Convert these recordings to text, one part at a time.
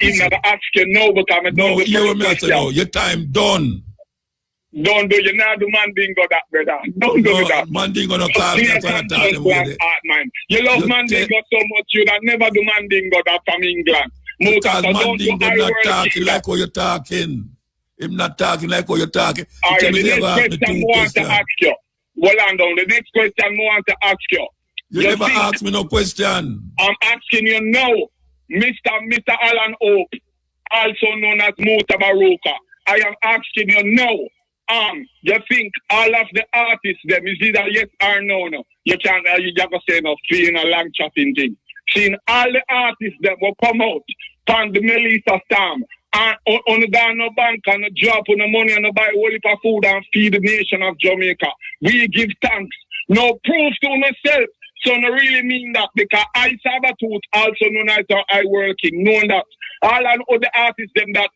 I'm not going to ask you now because I'm done with the question. No, your time done. Don't do you now do man being go that, brother. Don't do that. Man being go no call me at man. You love man being go so much you that never do man being go that from England. Because man being go not talking like how you're talking. Him not talking like how you're talking. Alright, the next question I want to ask you. Well, the next question I want to ask you. You never ask me no question. I'm asking you now, Mr. Alan Hope, also known as Mutabaruka. I am asking you now. You think all of the artists them is either yes or no? No, you can't. You just say no. Seeing a long chatting thing. Seeing all the artists that will come out from the Melissa Storm and on the no bank and the drop on the money and the buy whole heap of food and feed the nation of Jamaica. We give thanks. No proof to myself. So I really mean that because I Sabatooth, also known as I working, knowing that all and other artists them that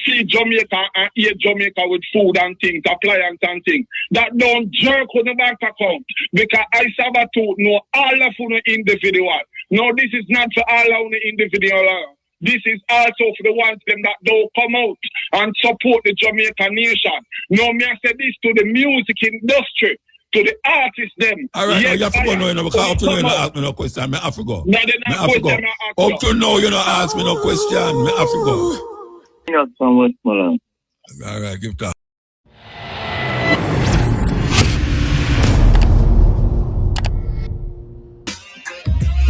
see Jamaica and eat Jamaica with food and things, appliance and things, that don't jerk on the bank account because I Sabatooth know all of the individual. No, this is not for all of the individual. This is also for the ones them that don't come out and support the Jamaican nation. No, me I say this to the music industry. To the artists, them. All right, yes, you have to go now, because up to now you don't ask me no question. I have to go. No, they not question. Up to now you don't ask me no question. I have to go. Not so much, Malone. All right, give that.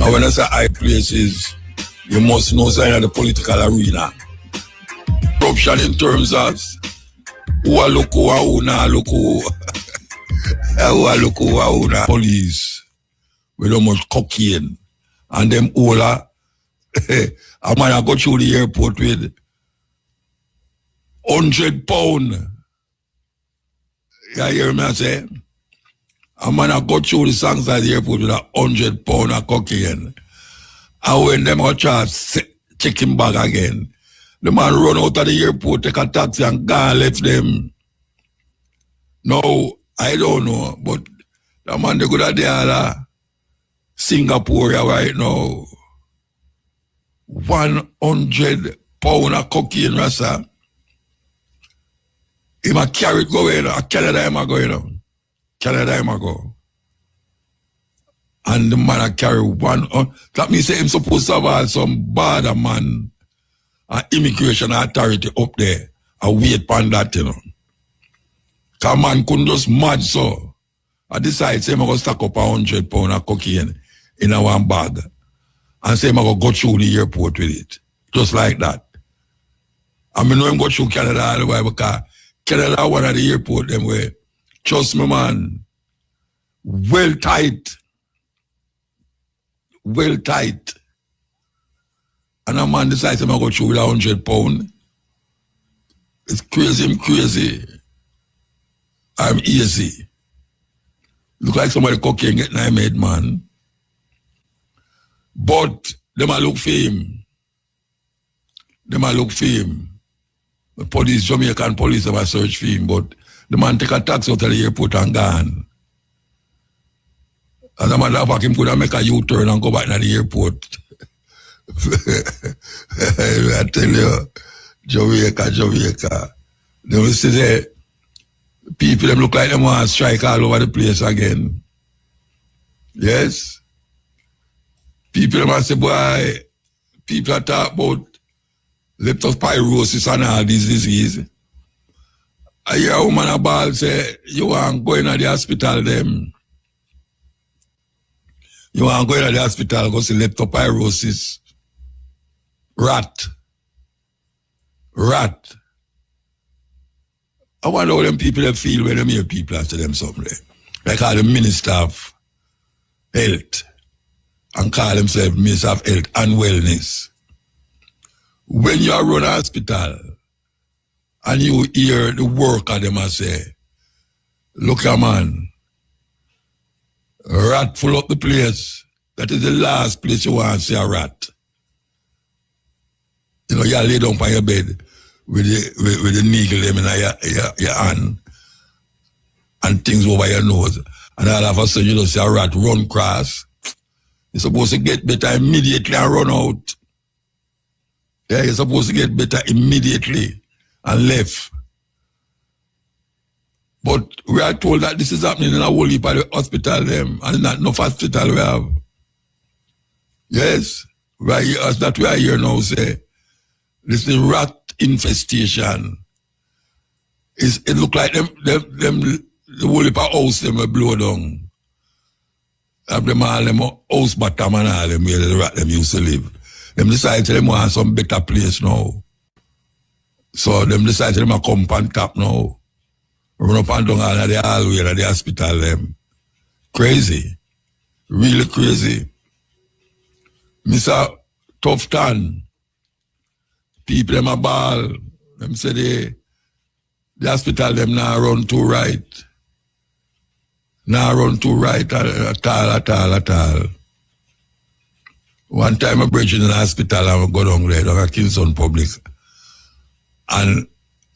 Now when I say high places, you must know sign of the political arena. Corruption in terms of who are look who not look who. Police with how much cocaine and them all a man I go through the airport with £100. You hear me I say? A man I go through the songs at the airport with £100 of cocaine. And when them go try to check him back again, the man run out of the airport, take a taxi and go and left them. Now, I don't know, but the man they could have there Singapore right now. £100 of cocaine, Rasa. He might carry it going, Canada him go, you know. Canada him go. And the man I carry that means him supposed to have some bad man immigration authority up there and wait upon that, you know. Because man couldn't just mad so. I decided, say, I'm going to stack up £100 of cocaine in a one bag. And say, I'm going to go through the airport with it. Just like that. I mean, I'm going to through Canada all the way because Canada one of the airport them way. Trust me, man. Well tight. Well tight. And a man decides, I'm going to go through with £100. It's crazy, I'm crazy. I'm easy. Look like somebody cocaine getting I made, man. But them a look for him. Them a look for him. The police, Jamaican police have a search for him, but the man take a taxi out of the airport and gone. And the man that him could have make a U-turn and go back to the airport. I tell you, Jamaica. They will say people them look like them want to strike all over the place again. Yes? People them say, boy, people are talk about leptospirosis and all these diseases. I hear a woman a ball say, you want to go in the hospital them. You want to go in the hospital go see leptospirosis. Rat. I wonder how them people feel when them hear people after them someday. Like call the Minister of Health and call themselves Minister of Health and Wellness. When you run a hospital and you hear the worker them and say, look a man, rat full up the place. That is the last place you want to see a rat. You know, you lay down on your bed with the needle them in your hand and things over your nose. And all of a sudden you just see a rat run across. You're supposed to get better immediately and run out. Yeah, you're supposed to get better immediately and left. But we are told that this is happening in a whole heap of the hospital them, and not enough hospital we have. Yes, that we are here now say, this is rat infestation. It look like them the whole heap of house them will blow down. Have them all them house bottom and all them where the rat them used to live. Them decide to them want some better place now. So them decide to them a come on top now. Run up and down all of the hallway at the hospital them. Crazy. Really crazy. Mr. Tufton, people them a ball. Them say the hospital them now run too right. Now run too right at all. One time I bridge in the hospital and I go down there, down at Kingston Public. And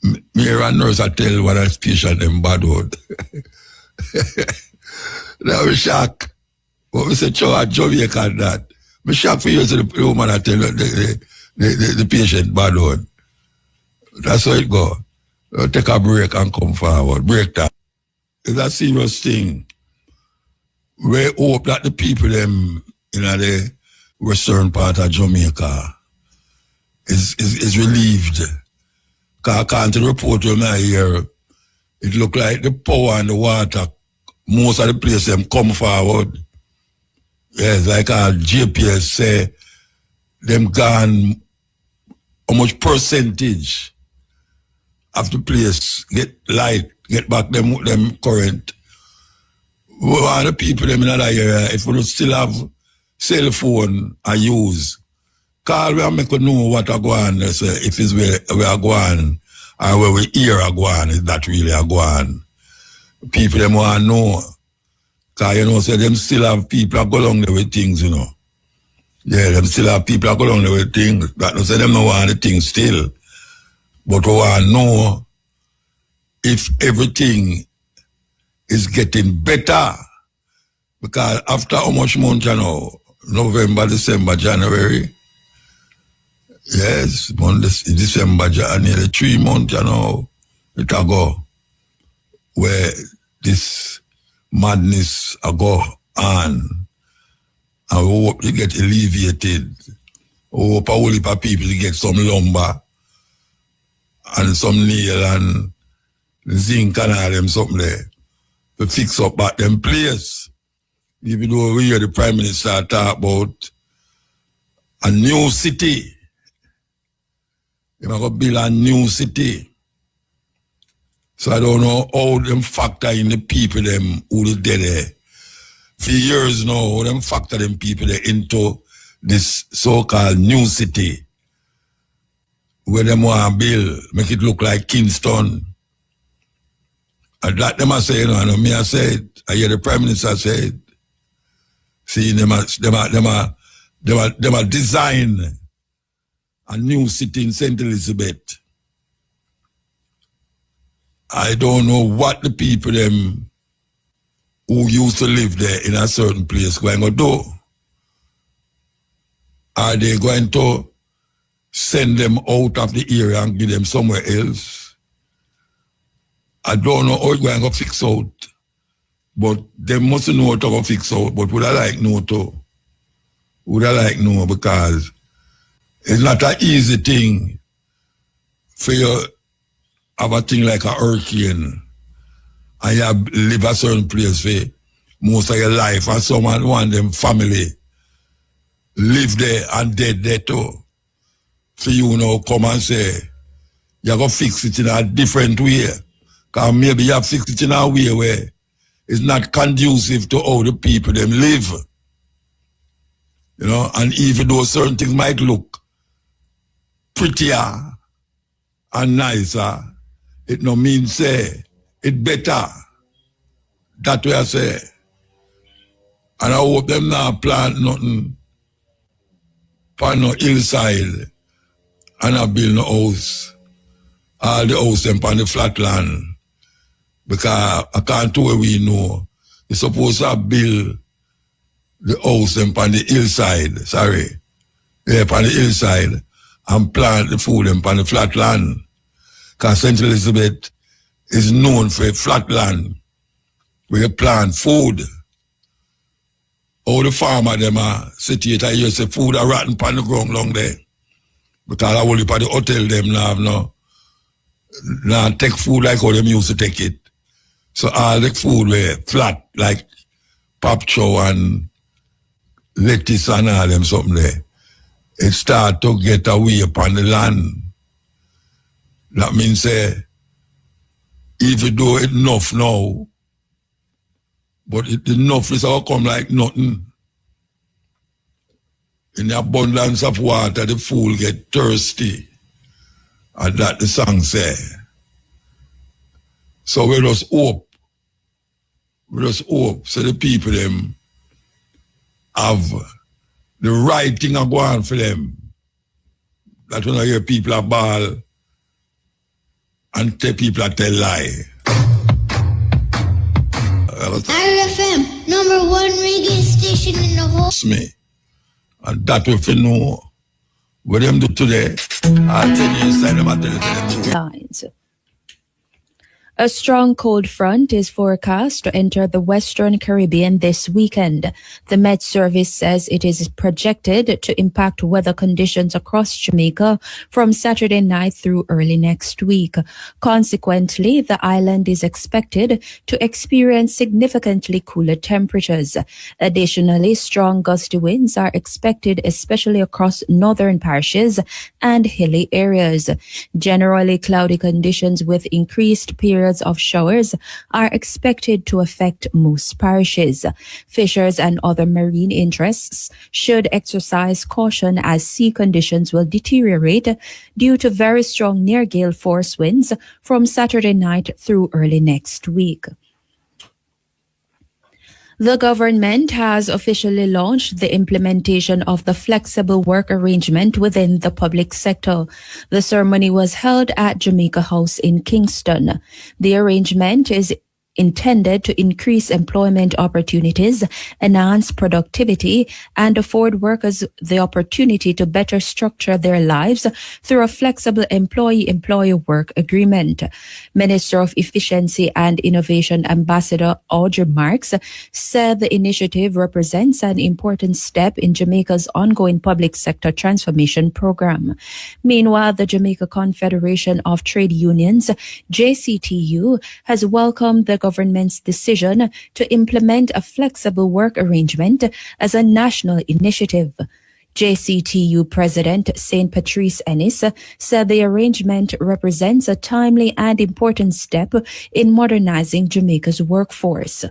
me and nurse I tell one of the patient them bad word. That was shock. But we said, "Chow, Jamaica and that." Me shock for you to the woman I tell the patient bad word. That's how it go. Take a break and come forward. Break that. It's a serious thing. We hope that the people them in the western part of Jamaica is relieved. Because according to the report when I hear, it look like the power and the water, most of the place them come forward. Yes, like our GPS say, them gone, how much percentage of the place get light, get back them current. We want the people them in that area, if we still have cell phone I use, call we and make us know what are going on, so if it's where we are going, or where we hear are going, is that really are going. People them want to know. Because, you know, so them still have people that go along there with things, you know. Yeah, them still have people that go along there with things. That don't say them don't want the things still. But we want to know if everything is getting better. Because after how much month, you know, November, December, January, yes, December, nearly 3 months, you know, it will go, where this madness will go on. And we hope to get alleviated. We hope a whole heap of people to get some lumber and some nail and zinc and all them something there to fix up back them place. Even though we hear the Prime Minister talk about a new city. They're going to build a new city. So I don't know how them factor in the people them who are there. For years now, how them factor them people there into this so-called new city. Where them want to build, make it look like Kingston. And that them I say, you know, and me I said, I hear the Prime Minister said, see, them a design a new city in St. Elizabeth. I don't know what the people them who used to live there in a certain place going to do. Are they going to send them out of the area and give them somewhere else? I don't know how it's going to fix out. But they must know how to fix out. But would I like know too? Would I like know? Because it's not an easy thing for you have a thing like a hurricane and you live a certain place for most of your life and someone want them family live there and dead there too. So you know come and say you're going to fix it in a different way. Because maybe you have fixed it in a way where it's not conducive to how the people them live. You know, and even though certain things might look prettier and nicer, it no mean say it better. That way I say. And I hope them not plant nothing on no hillside and I build no house. All the house them on the flat land. Because I can't tell where we know. You're supposed to build the house them on the hillside. Sorry. Yeah, on the hillside. and plant the food on the flat land. Because St. Elizabeth is known for a flat land where you plant food. All the farmer them are situated, I say food are rotten on the ground long there. Because I only for the hotel them now take food like how them used to take it. So all the food were flat, like pop chow and lettuce and all them something there. It start to get away upon the land. That means if you do it enough now, but enough is how come like nothing. In the abundance of water, the fool get thirsty. And that the song say. So we just hope. We just hope so the people them have the right thing going on for them. That when I hear people are ball and tell people tell lie. RFM, #1 reggae station in the whole. Me. And that if you know what them do today, I'll tell you inside them, I'll tell you them. Lines. A strong cold front is forecast to enter the Western Caribbean this weekend. The Met Service says it is projected to impact weather conditions across Jamaica from Saturday night through early next week. Consequently, the island is expected to experience significantly cooler temperatures. Additionally, strong gusty winds are expected, especially across northern parishes and hilly areas. Generally cloudy conditions with increased periods of showers are expected to affect most parishes. Fishers and other marine interests should exercise caution as sea conditions will deteriorate due to very strong near gale force winds from Saturday night through early next week. The government has officially launched the implementation of the flexible work arrangement within the public sector. The ceremony was held at Jamaica House in Kingston. The arrangement is intended to increase employment opportunities, enhance productivity, and afford workers the opportunity to better structure their lives through a flexible employee-employer work agreement. Minister of Efficiency and Innovation Ambassador Audrey Marks said the initiative represents an important step in Jamaica's ongoing public sector transformation program. Meanwhile, the Jamaica Confederation of Trade Unions, JCTU, has welcomed the government's decision to implement a flexible work arrangement as a national initiative. JCTU President St. Patrice Ennis said the arrangement represents a timely and important step in modernizing Jamaica's workforce.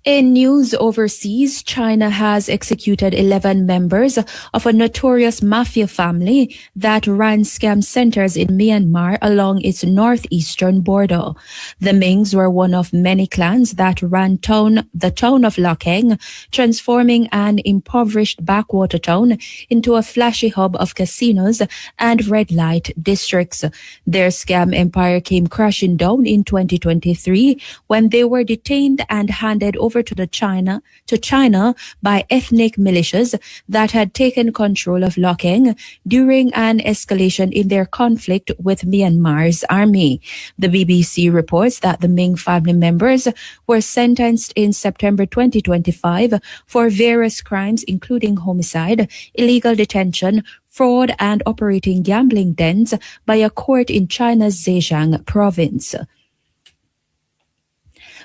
In news overseas, China has executed 11 members of a notorious mafia family that ran scam centers in Myanmar along its northeastern border. The Mings were one of many clans that ran the town of Lokeng, transforming an impoverished backwater town into a flashy hub of casinos and red light districts. Their scam empire came crashing down in 2023 when they were detained and handed over to China by ethnic militias that had taken control of Lokeng during an escalation in their conflict with Myanmar's army. The BBC reports that the Ming family members were sentenced in September 2025 for various crimes including homicide, illegal detention, fraud, and operating gambling dens by a court in China's Zhejiang province.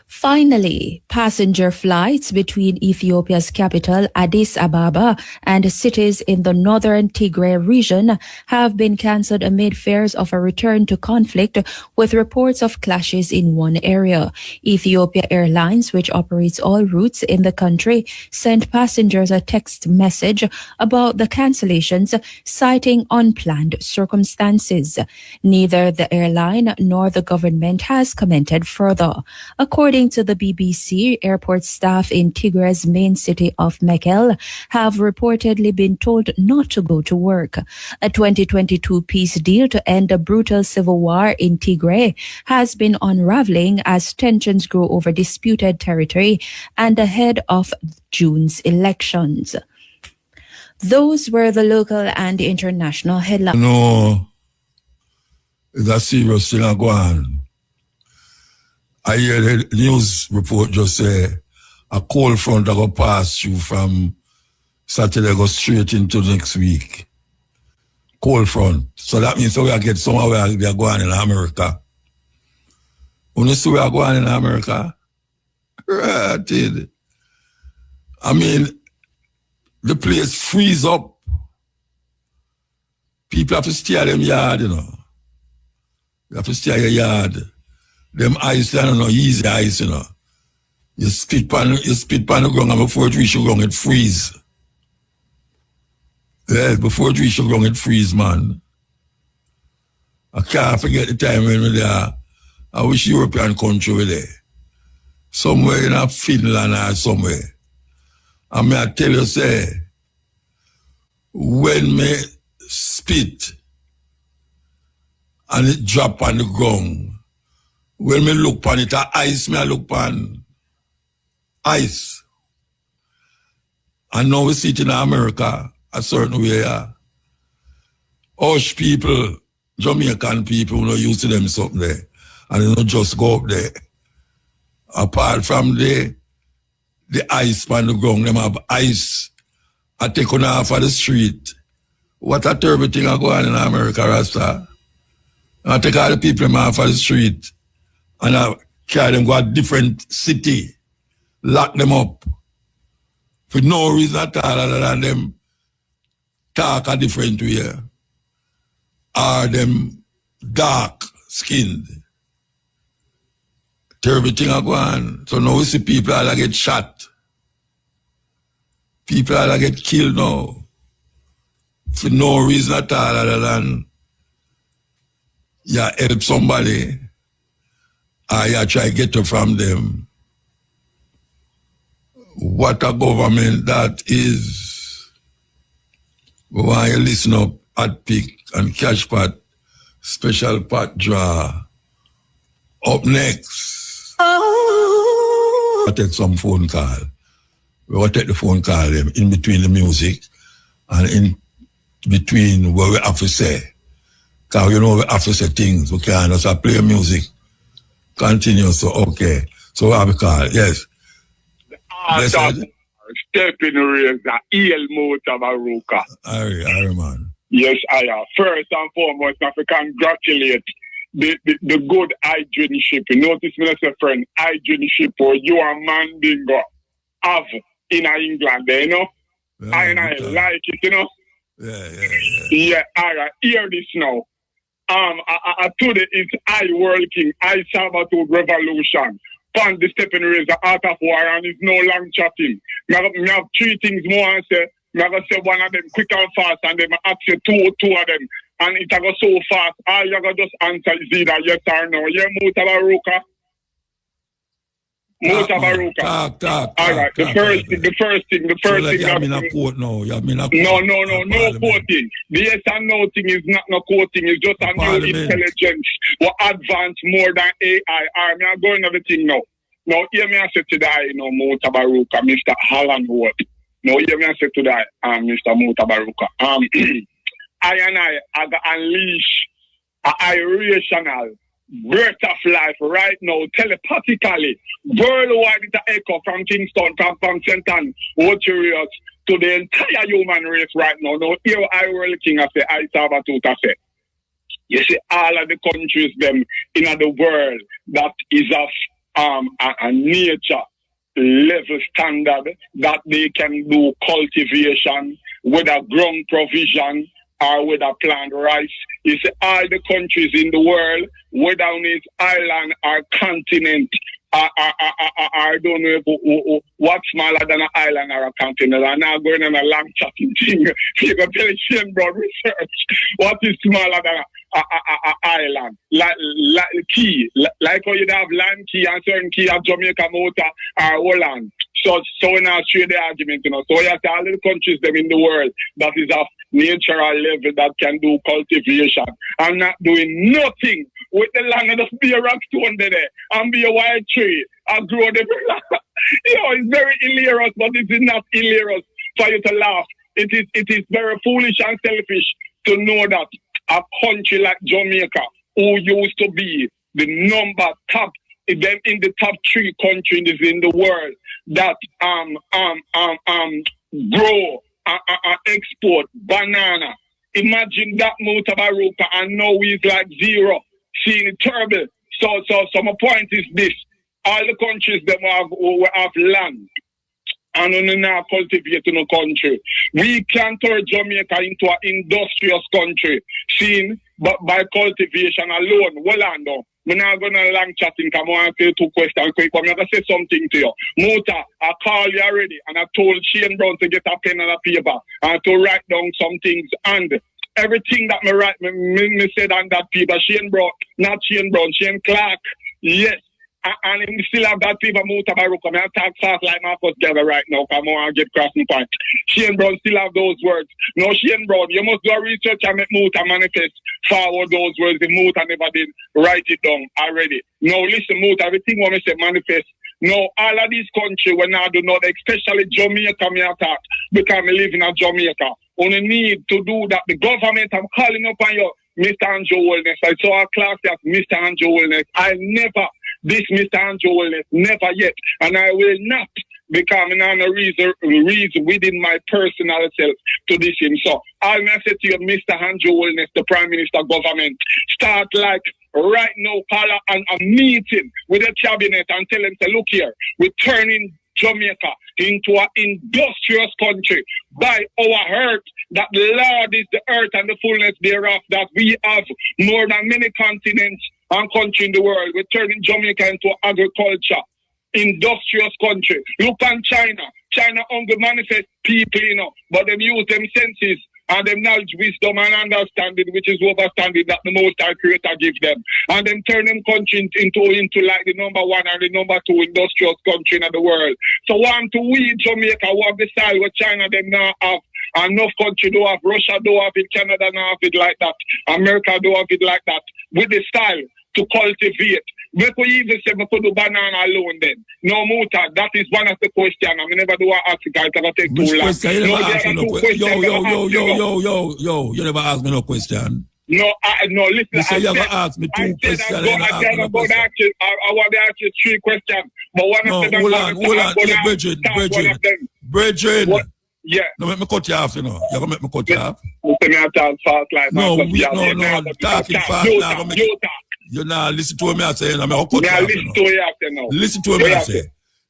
Finally, passenger flights between Ethiopia's capital, Addis Ababa, and cities in the northern Tigray region have been cancelled amid fears of a return to conflict, with reports of clashes in one area. Ethiopia Airlines, which operates all routes in the country, sent passengers a text message about the cancellations, citing unplanned circumstances. Neither the airline nor the government has commented further. According to the BBC, airport staff in Tigray's main city of Mekelle have reportedly been told not to go to work. A 2022 peace deal to end a brutal civil war in Tigray has been unraveling as tensions grow over disputed territory and ahead of June's elections. Those were the local and international headlines. No, it's a serious thing going on. I hear the news report just say a cold front that go pass through from Saturday go straight into next week. Cold front. So that means we are get somewhere where they are going in America. When you see we are going in America, right? I mean, the place freeze up. People have to stay at them yard, you know. You have to stay at your yard. Them ice, I don't know, easy ice, you know. You spit pan the ground and before it reach the ground, it freeze. Yeah, before it reach the ground, it freeze, man. I can't forget the time when we there. I wish European country were there. Somewhere in Finland or somewhere. And may I tell you, say, when me spit and it drop on the ground, when me look on it, ice me I look on ice. And now we see it in America a certain way. Hush people, Jamaican people, who not used to them something there. And they don't just go up there. Apart from the ice on the ground, them have ice. I take on off of the street. What a terrible thing I go on in America, Rasta. I take all the people off of the street and I carry them go a different city, lock them up. For no reason at all other than them talk a different way. Or them dark skinned. Terrible thing I go on. So now we see people that get shot. People that get killed now. For no reason at all other than you help somebody or you try to get it from them. What a government that is. We want you to listen up at Pick and Cash Pot, Special Pot Draw. Up next. I'll take some phone call. We'll take the phone call in between the music and in between what we have to say. Because you know we have to say things. We can't just play music. Continue. So, okay. So what have we call? Yes. Stepping raise the EL Mutabaruka. Aye, man. Yes, I am. First and foremost, I have to congratulate the good hydrogenship. Notice me, say, friend, hydrogenship or you and Mandingo have in England, you know? Yeah, I like it, you know? Yeah, all right. Hear this now. Today is I working, I Sabbath revolution. Pan the stepping raise the art of war and is no long chatting. I have three things more and say. I'm going to say one of them quick and fast and then I ask you two of them. And it go so fast. All you got just answer is either yes or no. Yeah, Mutabaruka. Mutabaruka. Talk. All right. The first thing. You have in a quote now. No quoting. The yes and no thing is not no quoting. It's just a new intelligence. What advance more than AI. All right, I'm going everything now. Now, hear me I say today, Mutabaruka, Mr. Hallandwood. Now, hear me I say today, Mr. Mutabaruka. I got unleash an irrational birth of life right now, telepathically, worldwide it's an echo from Kingston, from St. Anne, Watcherius, to the entire human race right now. Now, here I will king I say, I serve a tooth, I say. You see, all of the countries, them, in the world, that is of a nature level standard, that they can do cultivation with a ground provision, or with a plant rice. You see, all the countries in the world, whether on its island or continent, I don't know what's smaller than an island or a continent. I'm now going on a long chatting thing. You can tell Shane Brown research. What is smaller than an island? Like key. Like how you have land key and certain key of Jamaica, Motor, or Holland. So in Australia, the argument, So you have all the countries them in the world that is of natural level that can do cultivation and not doing nothing with the land and just be a rock stone there and be a white tree and grow the it's very hilarious, but it is not hilarious for you to laugh. it is very foolish and selfish to know that a country like Jamaica, who used to be the top in the top 3 countries in the world that grow and export banana. Imagine that Mutabaruka, and now he's like zero, seeing it terrible. So my point is this: all the countries that have land and we now cultivate in the country. We can turn Jamaica into an industrious country, seen but by cultivation alone. Well, we're not going to long chatting. Come on, I 2 questions quick. I'm going to say something to you. Muta, I called you already, and I told Shane Brown to get a pen and a paper and to write down some things. And everything that me write, me said on that paper, Shane Clark, yes. And we still have that paper, Mutabaruka. I talk fast like Marcus Gather right now. Come on and get crossing point. Shane Brown still have those words. No, Shane Brown, you must do a research and make Muta manifest forward those words. The Muta never did write it down already. No, listen, Muta, everything when I say manifest. No, all of these countries when I do not, especially Jamaica, me attack because I live in a Jamaica. Only need to do that. The government, I'm calling up on you, Mr. Andrew Wellness. I saw a class as Mr. Andrew Wellness. I never. This Mr. Andrew Wellness, never yet. And I will not become a reason within my personal self to this him. So I'll say to you, Mr. Andrew Wellness, the Prime Minister government, start like right now, call a meeting with the cabinet and tell them, say, look here, we're turning Jamaica into an industrious country by our earth, that the Lord is the earth and the fullness thereof, that we have more than many continents and country in the world. We're turning Jamaica into agriculture, industrious country. Look on China. China only manifest people, but they use them senses and them knowledge, wisdom, and understanding, which is overstanding that the Most High Creator gives them. And then turn them country into like the number 1 and the number 2 industrious country in the world. So want to we Jamaica, want the style where China them now have. Enough country do have, Russia do have it, Canada do have it like that, America do have it like that, with the style to cultivate. Make we even say we could do banana alone then. No, Muta, that is one of the questions. I never do an Africa, it's going to take too long. Yo, you never ask me no question. No, listen. You say you never ask me 2 questions. I want to ask you 3 questions. But one of them... Hold on. Bridget. Yeah. No, make me cut you off, You're going to make me cut you off? Talk fast like talking fast. You now listen to me I say, I'm cut you off, Listen to me I say.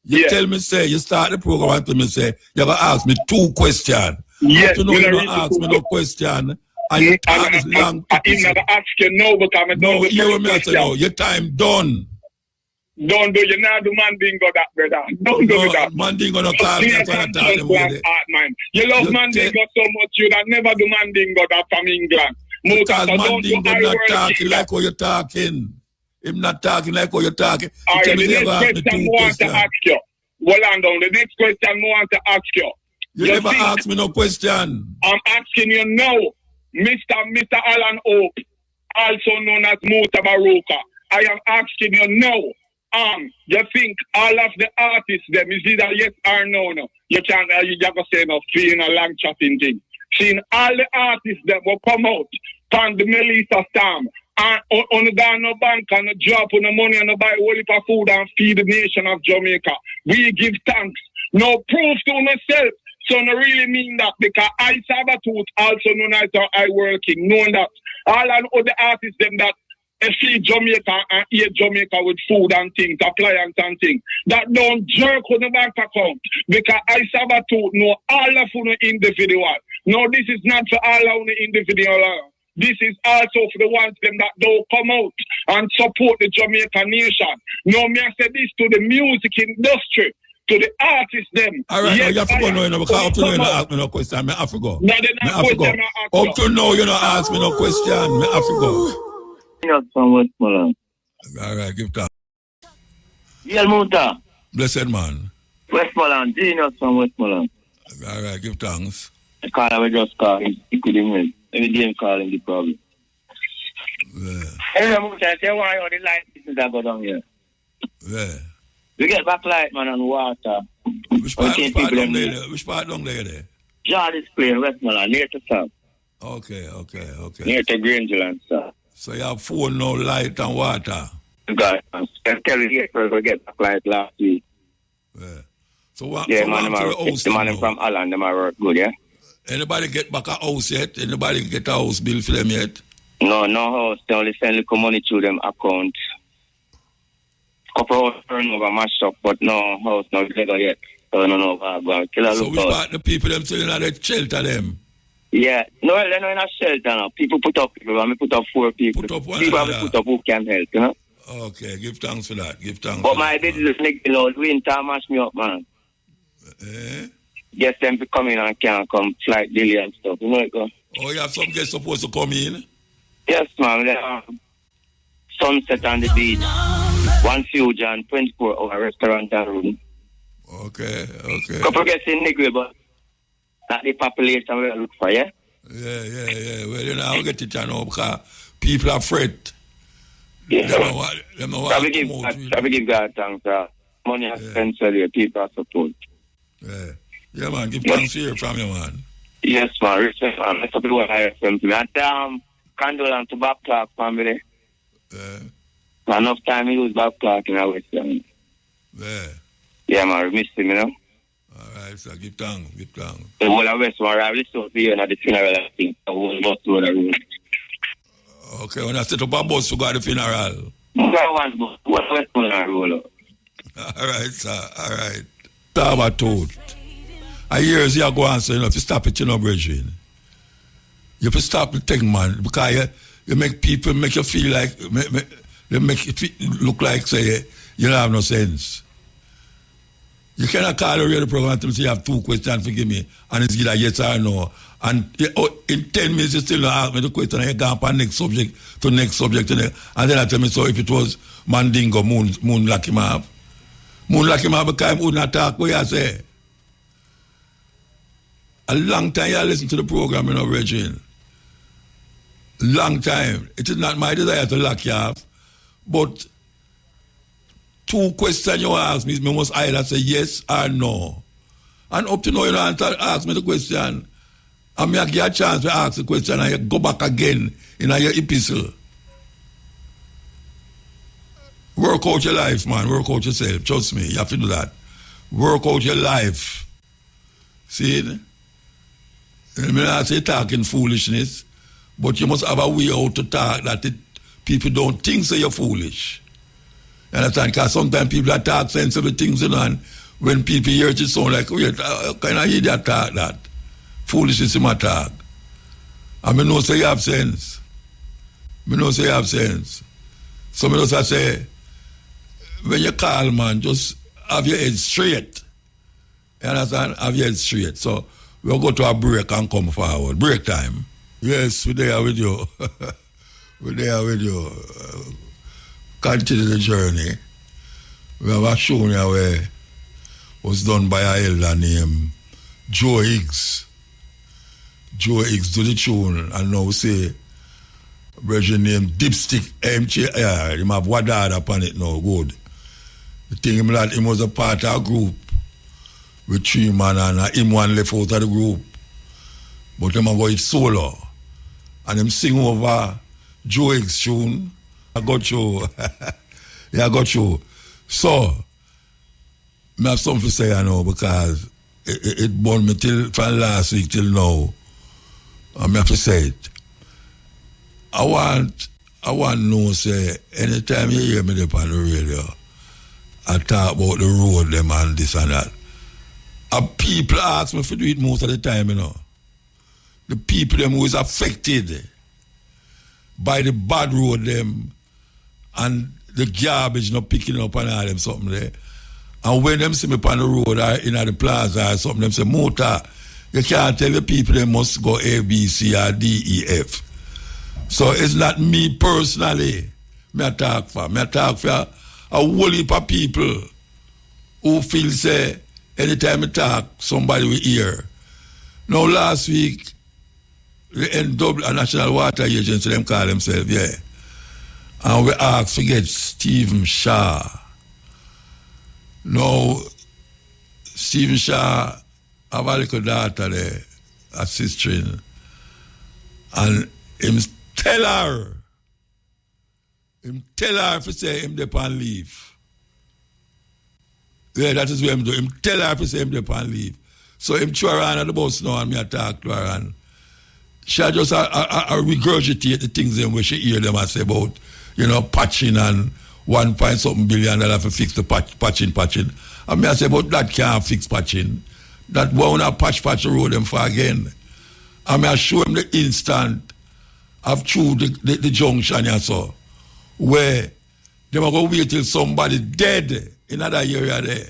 You tell me, say, you start the program and tell me, say, you're going to ask me 2 questions. Yes. You don't ask me no question. And your time is long. I never ask you no, because I'm done with you me I say, no, your time done. Don't do you now do Mandingo that, brother. Don't do that. Mandingo no talk. You love Mandingo so much you that never do Mandingo that from England. Because Mandingo not talking like how you're talking. Him not talking like how you're talking. The next question I want to ask you. Well, the next question I want to ask you. You never ask me no question. I'm asking you now, Mr. Alan Hope, also known as Mutabaruka. I am asking you now. You think all of the artists them is either yes or no? You can't. You have to say no. Seeing a long chatting thing. Seeing all the artists that will come out on the Melissa Storm and on the Ghana bank and the drop on the money and the buy a whole heap of food and feed the nation of Jamaica. We give thanks. No proof to myself. So I really mean that because I Sabatooth, also known as I working, knowing that all and other artists them that feed Jamaica and eat Jamaica with food and things, appliance and things. That don't jerk on the bank account because I Sabatooth know all of the individual. No, this is not for all of the individual. This is also for the ones them that don't come out and support the Jamaican nation. No, me I say this to the music industry, to the artists them. All right, yes, you have to go now, because up to now you don't ask me no question. I have to go. No, they not question. Up to now you don't ask me no question. I have to go. From Westmoreland. All right, give time. Yeah, Muta. Blessed man. Westmoreland, genius from Westmoreland. All right, give thanks. The car I just call him, he couldn't win. Every day I'm calling the problem. Yeah. Anyway, Muta, I tell you why all the light business that go down here. Yeah. We get back light, man, and water. Which part down there? Jardis Plain, Westmoreland, near to South. Okay. Near to Grangeland, sir. So you have phone now, light and water. God, I'm telling you, we'll get back like last week. Yeah. So what? Yeah, so man, the man from Allen, them are work good, yeah? Anybody get back a house yet? Anybody get a house bill for them yet? No house. They only send little money to them account. Couple house turnover mashed up, but no house, no together yet. So no, so which part the people them still in that shelter them? Yeah. No, they're not in a shelter now. People put up people, and we put up 4 people. Put up one people have put up who can help, you know? Okay, give thanks for that. But my business, winter mash me up, man. Yes, them to come in and can't come, flight delay and stuff, you know it go. Oh, you have some guests supposed to come in? Yes, man. Sunset on the beach, one fusion, 24-hour restaurant and room. Okay. Couple guests in Negri, but not the population we look for, yeah? Yeah. Well, you know, I'll get it, you know, because people are afraid. Yeah. They know what I give God thanks, money and spend so people are support. Yeah, man, give thanks to hear from you, man. Yes, man, respect, man. Let's up what I from me. And condolence to back clock family. Enough time we use back clock in our Western. Yeah, man, we miss him, you know. Alright, so give thanks. The whole of West, man, I will still be here at the funeral, I think. The whole bus to the room. Okay, when I set up a bus to go to the funeral. One bus, West roll up. Alright, sir, alright. Talk about toad. I hear you go and say, you know, if you stop it, you know, brethren. You have to stop the thing, man, because you make people make you feel like, they make it look like, say, you don't have no sense. You cannot call the radio program and say you have 2 questions, forgive me, and it's either yes or no. And in 10 minutes, you still don't ask me the question, and you go on next subject, and then I tell me, so if it was Mandingo, Moon lock him up. Moon lock him up because he wouldn't talk, what you say? A long time you listen to the program, you know, Regine. Long time. It is not my desire to lock you up, but 2 questions you ask me must either say yes or no. And up to now, you don't ask me the question. And I give you a chance to ask the question and you go back again in your epistle. Work out your life, man. Work out yourself. Trust me, you have to do that. Work out your life. See it? I mean, I say talking foolishness, but you must have a way out to talk that people don't think so you're foolish. You understand? Because sometimes people talk sensible things, you know, and when people hear it, it sound like, wait, can I hear that talk that? Foolishness in my talk. And I know say you have sense. I know say you have sense. So I just say, when you call, man, just have your head straight. You understand? Have your head straight. So we'll go to a break and come forward. Break time. Yes, we're there with you. We're there with you. Continue the journey. We have a show here where was done by an elder named Joe Higgs. Joe Higgs do the tune, and now we say version named Dipstick MJ. Yeah, him have Wadada upon it now, good. The thing him that him was a part of a group with 3 man and him one left out of the group. But him go it solo. And him sing over Joe Higgs tune. I got you. Yeah, I got you. So, I have something to say, I know, because it burned me from last week till now. I have to say it. I want to know, say, anytime you hear me on the radio, I talk about the road, them and this and that. And people ask me to do it most of the time, you know. The people them who is affected by the bad road, them, and the garbage not picking up and all them something there. And when them see me on the road or in the plaza or something, them say, Muta, you can't tell the people they must go A, B, C, or D, E, F. So it's not me personally I talk for. I talk for a whole heap of people who feel, say, anytime I talk, somebody will hear. Now last week, the NW, National Water Agency, them call themselves, yeah. And we asked to get Stephen Shaw. Now, Stephen Shaw have a little daughter there a sister, and him tell her if he say him depend leave. Yeah, that is what him do. Him tell her if he say him depend leave. So him throw her on at the bus now and me talk to her and she just regurgitate the things them where she hear them and say about, patching and $1 billion for fix the patching. And me I say, but that can't fix patching. That one patch the road them for again. And me I show him the instant of through the junction and so, where they are going to wait till somebody dead in another area there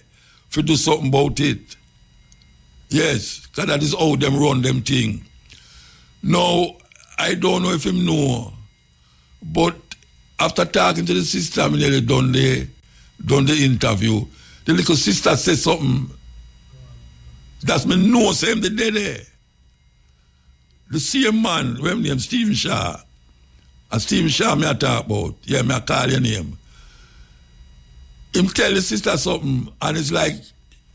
to do something about it. Yes, because that is how them run them thing. Now, I don't know if him know, but after talking to the sister, I nearly done the interview. The little sister said something. That's me know same the day there. The same man, who named Stephen Shaw. And Stephen Shaw me I talk about. Yeah, me I call your name. Him tell the sister something, and it's like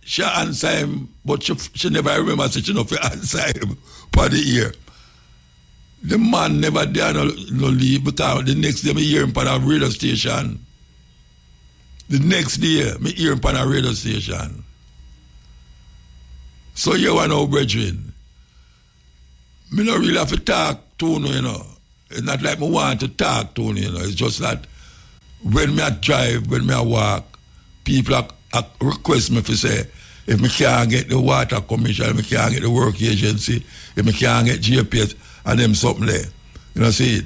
she answer him, but she never remember such enough to answer him for the ear. The man never dare no leave because the next day me hear him on a radio station. The next day me hear him on a radio station. So you want know, brethren, me not really have to talk to you, It's not like me want to talk to you, It's just that when me I drive, when me I walk, people request me to say, if me can't get the water commission, if me can't get the work agency, if me can't get GPS, and them something there. See it?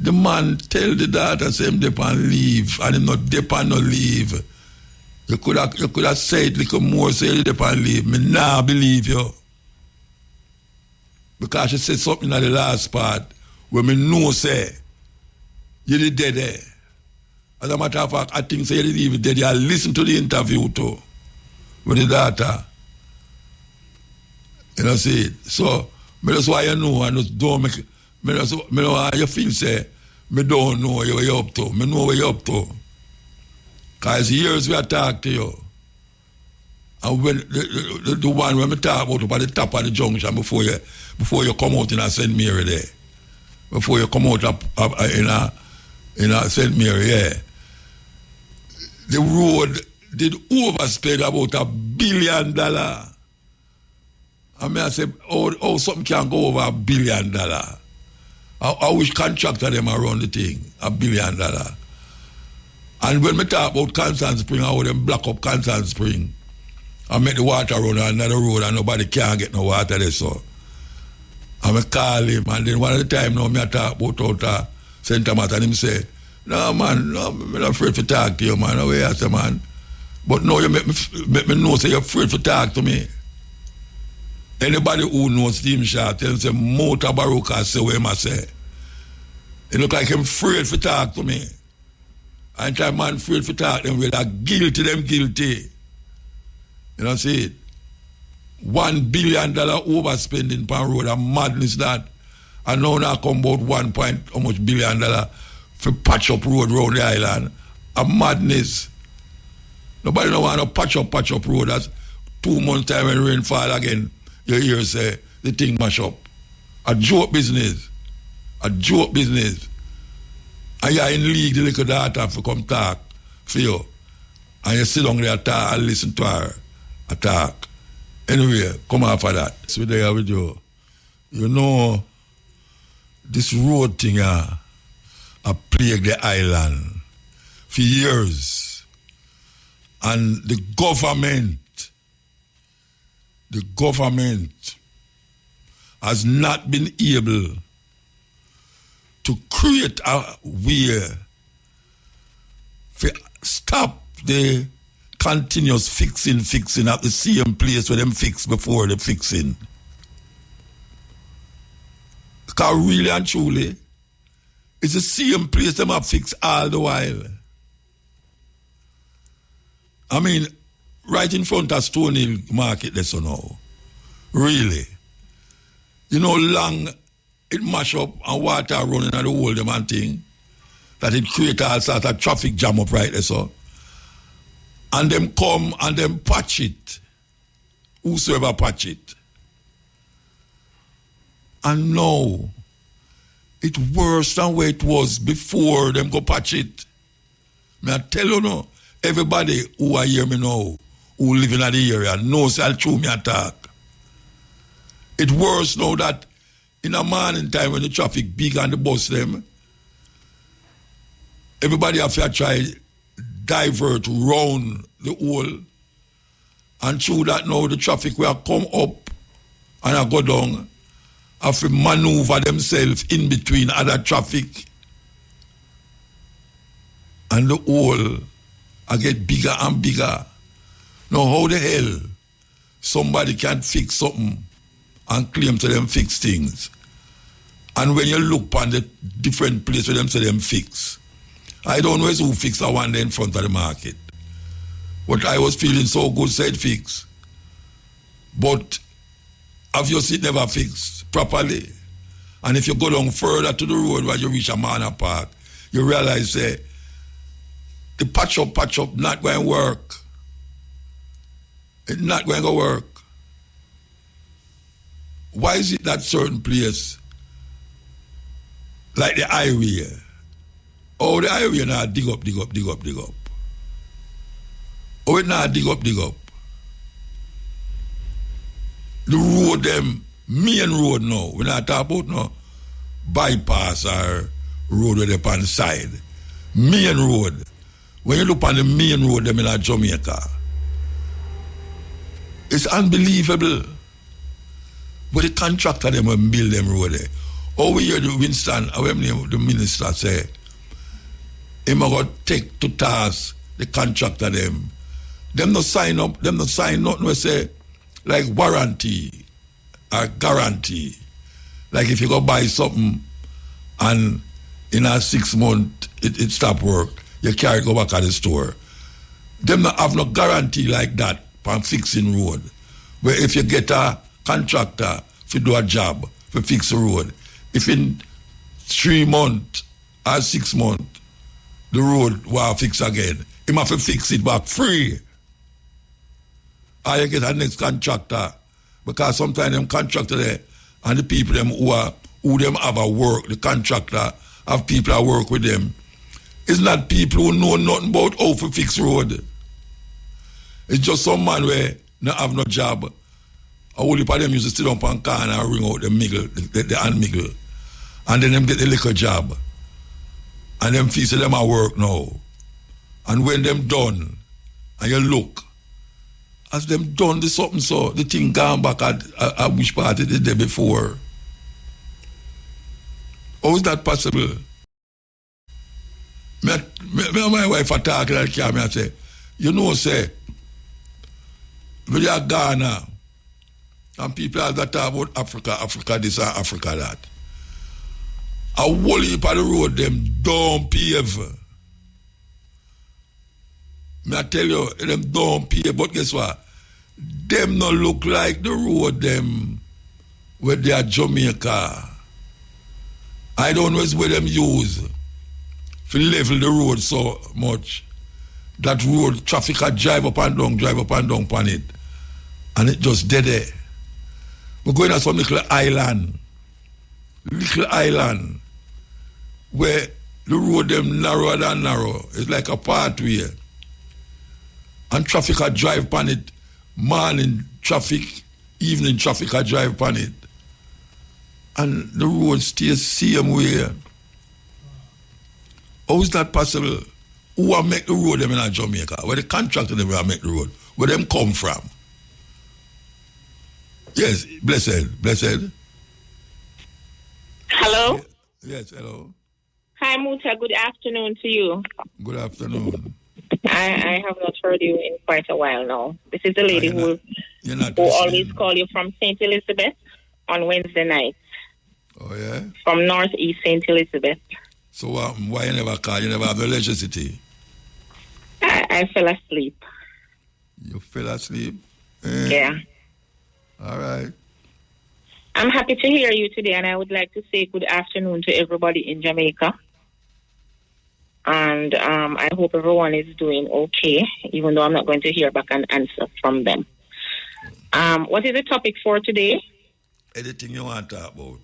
The man tell the daughter, say him depend leave, and him not depend no leave. You could have said little more, say you depend leave. Me nah believe you. Because she said something at the last part, where me know say, you did dead there. As a matter of fact, I think say you didn't even dead there. I listen to the interview too, with the daughter. See it? So, me just why you know, and just don't make, me know how you feel, say, me don't know where you're up to. Me know where you're up to. Because years we talk to you. And when the one when me talk about at the top of the junction before you come out in a St. Mary there. Before you come out in a St. Mary, yeah. The road did overspend about $1 billion. I mean, I say, oh, something can go over $1 billion. I wish contractor them around the thing, $1 billion. And when we talk about Constant Spring, how them block up Constant Spring, I make the water run on another road and nobody can get no water there, so. And I call him, and then one of the time now, I talk about out St. Thomas, and him say, no, man, I'm not afraid to talk to you, man. I say, man. But no, you make me know, say you're afraid to talk to me. Anybody who knows Stephen Shaw tell him, say, Mutabaruka say what I say. It look like him afraid to talk to me. And time man afraid to talk to them, with that guilty, them guilty. See it? $1 billion overspending per road, a madness that. And now come about how much billion for patch up road around the island. A madness. Nobody don't want to patch up road. That's 2 months time when rain fall again. You hear say the thing mash up. A joke business. A joke business. And you're in league, the little daughter for come talk for you. And you sit down there talk and listen to her talk. Anyway, come after that. So there with you. You know, this road thing I plagued the island for years. And the government has not been able to create a way to stop the continuous fixing at the same place where them fix before the fixing. Because really and truly, it's the same place them have fixed all the while. I mean, right in front of Stone Hill Market, that's now. Really. You know, long it mash up and water running at the whole them and thing, that it create all sorts of traffic jam up right there, so. And them come and them patch it. Whosoever patch it. And now, it's worse than where it was before them go patch it. I tell you now, everybody who are hear me now, who live in the area, knows I'll chew me attack. It's worse now that in a morning time when the traffic big and the bus them, everybody have to try divert round the whole. And through that now the traffic will come up and I go down, have to maneuver themselves in between other traffic. And the whole I get bigger and bigger. Now how the hell somebody can fix something and claim to them fix things? And when you look on the different place where them say them fix, I don't know who fix the one there in front of the market. But I was feeling so good, said fix. But obviously it never fixed properly. And if you go down further to the road where you reach a manor park, you realize the patch up, not going to work. It's not going to work. Why is it that certain place, like the highway, oh, the highway now dig up. Oh, it now dig up. The road, them, main road now, we're not talking about no bypass or road where they're on the side. Main road. When you look on the main road, them in Jamaica, it's unbelievable. But the contractor, them will build them road there. Oh, we hear the Winston, the minister say, he going to take to task the contractor them. Them no sign up, them no sign nothing we say like warranty or guarantee. Like if you go buy something and in a 6 month it stop work, you carry it go back at the store. Them not have no guarantee like that for fixing road. Where if you get a contractor to do a job to fix the road, if in 3 months or 6 months the road will fix again, he have to fix it back free. Or you get a next contractor. Because sometimes them contractor there and the people them who them have a work, the contractor have people that work with them. It's not people who know nothing about how to fix road. It's just some man where not have no job. A whole heap of them used to sit up on car and ring out the miggle, the hand miggle. And then them get the liquor job. And them feel them at work now. And when them done, and you look, as them done the something so, the thing gone back at which part it did there before. How is that possible? Me and my wife are talking at the camera and say, you know, say, when you are Ghana, and people are that talk about Africa this and Africa that. A whole heap of the road, them don't pave. Me I tell you, them don't pave, but guess what? Them not look like the road them where they are Jamaica. I don't know where them use to level the road so much. That road, traffic a drive up and down on it. And it just dead there. We're going to some little island where the road them narrower than narrow. It's like a pathway. And traffic a drive upon it. Morning traffic, evening traffic a drive upon it. And the road stays same way. How is that possible? Who will make the road them in Jamaica? Where the contractor them will make the road? Where them come from? Yes, blessed. Hello? Yes, hello. Hi, Muta. Good afternoon to you. Good afternoon. I have not heard you in quite a while now. This is the lady who always call you from St. Elizabeth on Wednesday night. Oh, yeah? From Northeast St. Elizabeth. So why you never call? You never have electricity? I fell asleep. You fell asleep? Yeah. All right. I'm happy to hear you today, and I would like to say good afternoon to everybody in Jamaica. And I hope everyone is doing okay, even though I'm not going to hear back an answer from them. What is the topic for today? Anything you want to talk about.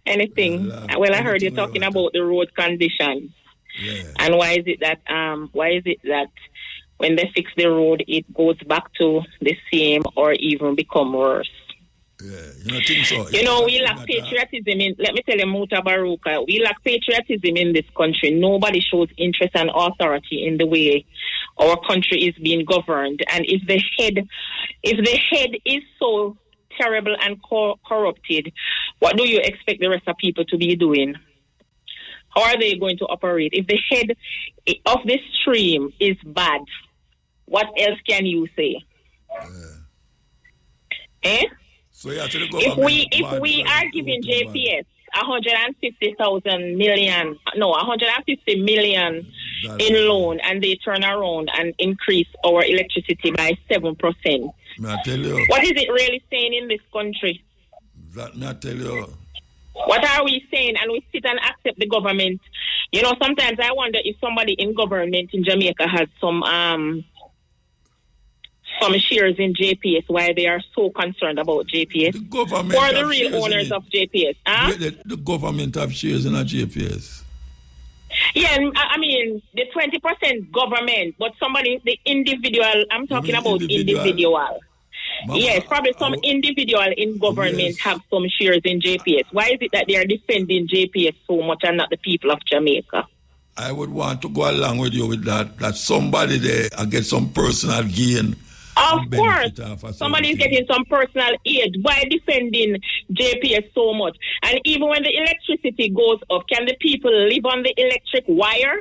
Anything. Well, I heard you talking about the road conditions. Yeah. And why is it that when they fix the road, it goes back to the same or even become worse? Yeah, you don't think so? You know, we lack patriotism let me tell you, Mutabaruka, we lack patriotism in this country. Nobody shows interest and authority in the way our country is being governed. And if the head is so terrible and corrupted, what do you expect the rest of people to be doing? How are they going to operate? If the head of the stream is bad, what else can you say? So yeah, to the if we are giving JPS 150 million in loan, and they turn around and increase our electricity by 7%. May I tell you? What is it really saying in this country? That may I tell you? What are we saying? And we sit and accept the government. You know, sometimes I wonder if somebody in government in Jamaica has some shares in JPS, why they are so concerned about JPS. The government or the real owners of JPS. Huh? The government have shares in a JPS. Yeah, I mean, the 20% government, but the individual, I'm talking about individual. Mama, yes, probably some individual in government have some shares in JPS. Why is it that they are defending JPS so much and not the people of Jamaica? I would want to go along with you with that somebody there get some personal gain. Of course, somebody is getting some personal aid. Why defending JPS so much? And even when the electricity goes up, can the people live on the electric wire?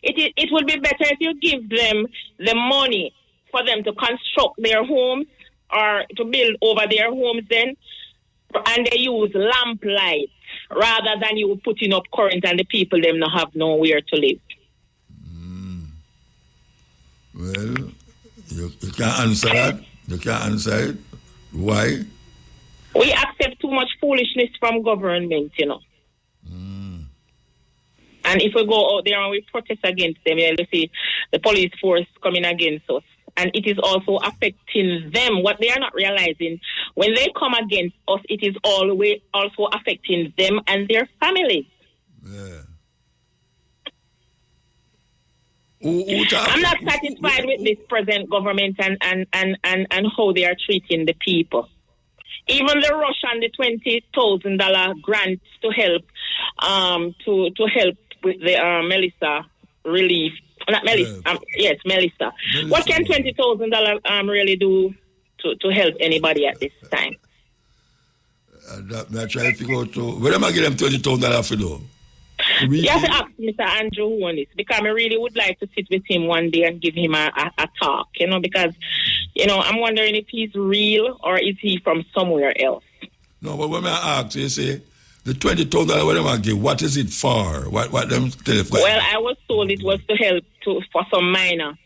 It would be better if you give them the money for them to construct their homes or to build over their homes then, and they use lamp light rather than you putting up current and the people them not have nowhere to live. Well, you can't answer that. You can't answer it. Why? We accept too much foolishness from government, you know. And if we go out there and we protest against them, you'll see the police force coming against us. And it is also affecting them. What they are not realizing, when they come against us, it is always also affecting them and their families. Yeah. I'm not satisfied with this present government and how they are treating the people. Even the rush on the $20,000 grant to help to help with the Melissa relief. Not Melissa. Yes, Melissa. What can $20,000 really do to help anybody at this time? I try to figure out where am I getting them $20,000 for though? You have to ask Mr. Andrew who won this, because I really would like to sit with him one day and give him a talk, you know, because, you know, I'm wondering if he's real or is he from somewhere else. No, but when I ask, you say, the $20,000, what am I give? What is it for? What them tell you? Well, I was told it was to help for some minor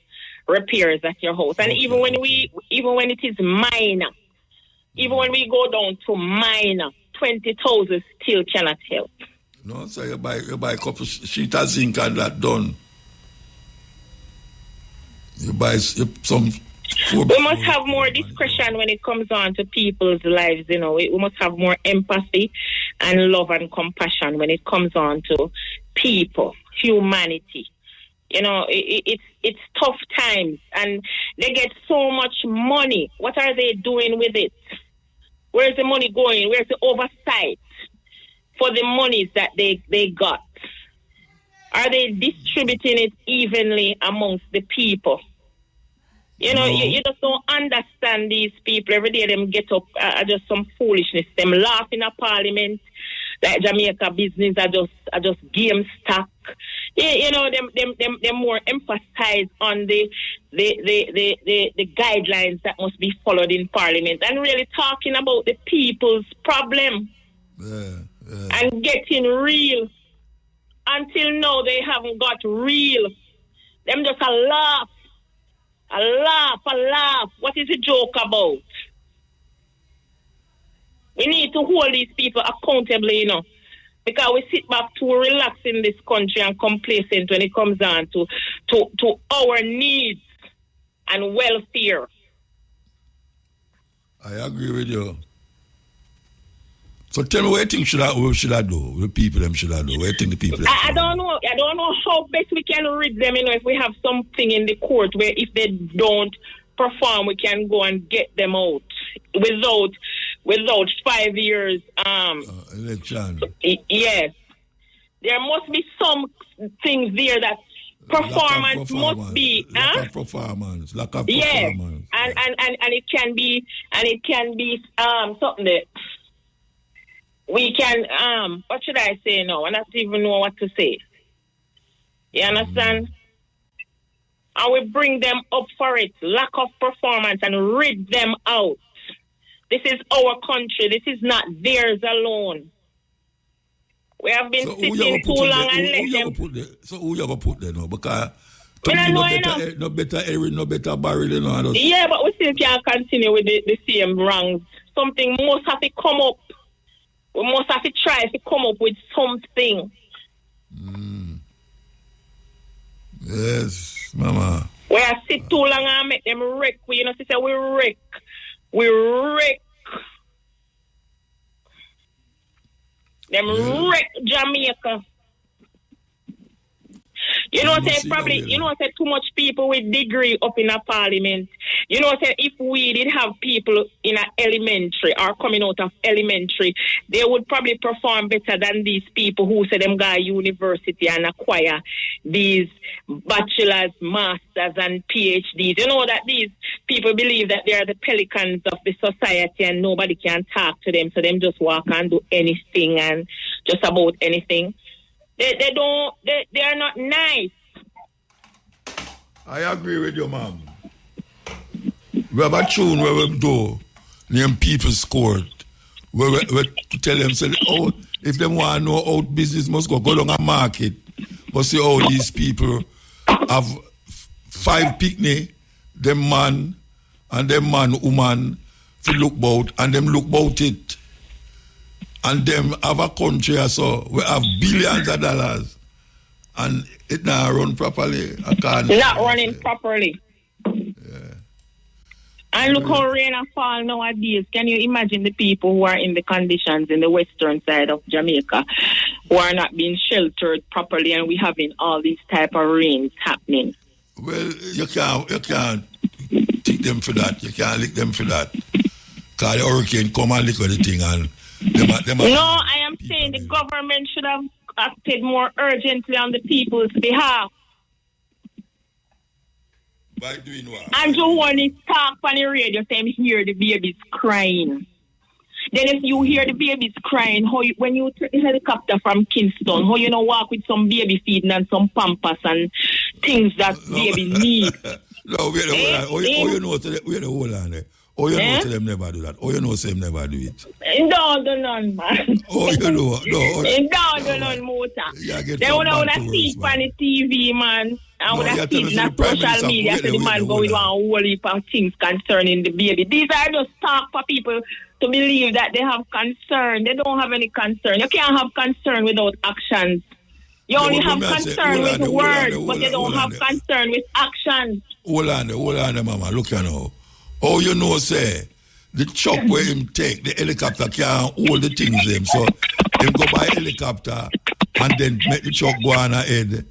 repairs at your house. And even when it is minor, even when we go down to minor, 20,000 still cannot help. No, so you buy a couple sheet of zinc and that done. You buy some. We must have more discretion when it comes on to people's lives, you know. We must have more empathy and love and compassion when it comes on to people, humanity. You know, it's tough times and they get so much money. What are they doing with it? Where's the money going? Where's the oversight for the monies that they got? Are they distributing it evenly amongst the people? You know, you just don't understand these people. Every day them get up just some foolishness. Them laugh in a parliament like Jamaica business are just game stock. You know, them more emphasize on the guidelines that must be followed in parliament and really talking about the people's problem. And getting real. Until now, they haven't got real. Them just a laugh. A laugh. What is the joke about? We need to hold these people accountable, you know, because we sit back too relaxed in this country and complacent when it comes down to our needs and welfare. I agree with you. So tell me what you think should I do? The people them should I do? What you think the people? I don't know. I don't know how best we can rid them. If we have something in the court where if they don't perform, we can go and get them out without 5 years. Election. Yes, there must be some things there that performance must be. Lack of performance. Yes, and it can be something that we can. What should I say now? I don't even know what to say. You understand? And we bring them up for it. Lack of performance and rid them out. This is our country. This is not theirs alone. We have been sitting too long and let them. So who you gonna put there now? Because no better Erin, no better Barry, you know. Yeah, but we still can't continue with the same wrongs. Something must have to come up. We must have to try to come up with something. Yes, Mama. We are sit too long and make them wreck. We wreck. We wreck. Them wreck Jamaica. Say too much people with degree up in a parliament. Say if we did have people in a elementary or coming out of elementary, they would probably perform better than these people who say them go to university and acquire these bachelors, masters and PhDs. That these people believe that they are the pelicans of the society and nobody can talk to them, so them just walk and do anything and just about anything. They are not nice. I agree with you, ma'am. We have a tune where we do named People's Court, where we tell them, say, if they want to know how business must go down a market, but see all these people have 5 picnic, them man and them man, woman, to look about, and them look about it. And them have a country so we have billions of dollars and it not run properly. Not running properly. Yeah. And look how rain and fall nowadays. Can you imagine the people who are in the conditions in the western side of Jamaica who are not being sheltered properly and we having all these type of rains happening? Well, you can't take them for that. You can't lick them for that. Because the hurricane come and lick the thing and I am saying the government should have acted more urgently on the people's behalf. By doing what? Andrew Warren talk on the radio saying hear the babies crying. Then if you hear the babies crying, when you take the helicopter from Kingston, how you walk with some baby feeding and some pampers and things that babies need. No, we are the whole on there. You know them never do that. You know them never do it. Don't do none, man. You know. Don't do none, Muta. They want to see on the TV, man. I want to see on social media. So the man go with one whole heap of things concerning the baby. These are just talk for people to believe that they have concern. They don't have any concern. You can't have concern without actions. You only have concern with words, but you don't have concern with actions. Hold on, Mama. Look here now. You know, say, the truck where him take, the helicopter can't hold the things him. So, him go by helicopter and then make the truck go on ahead.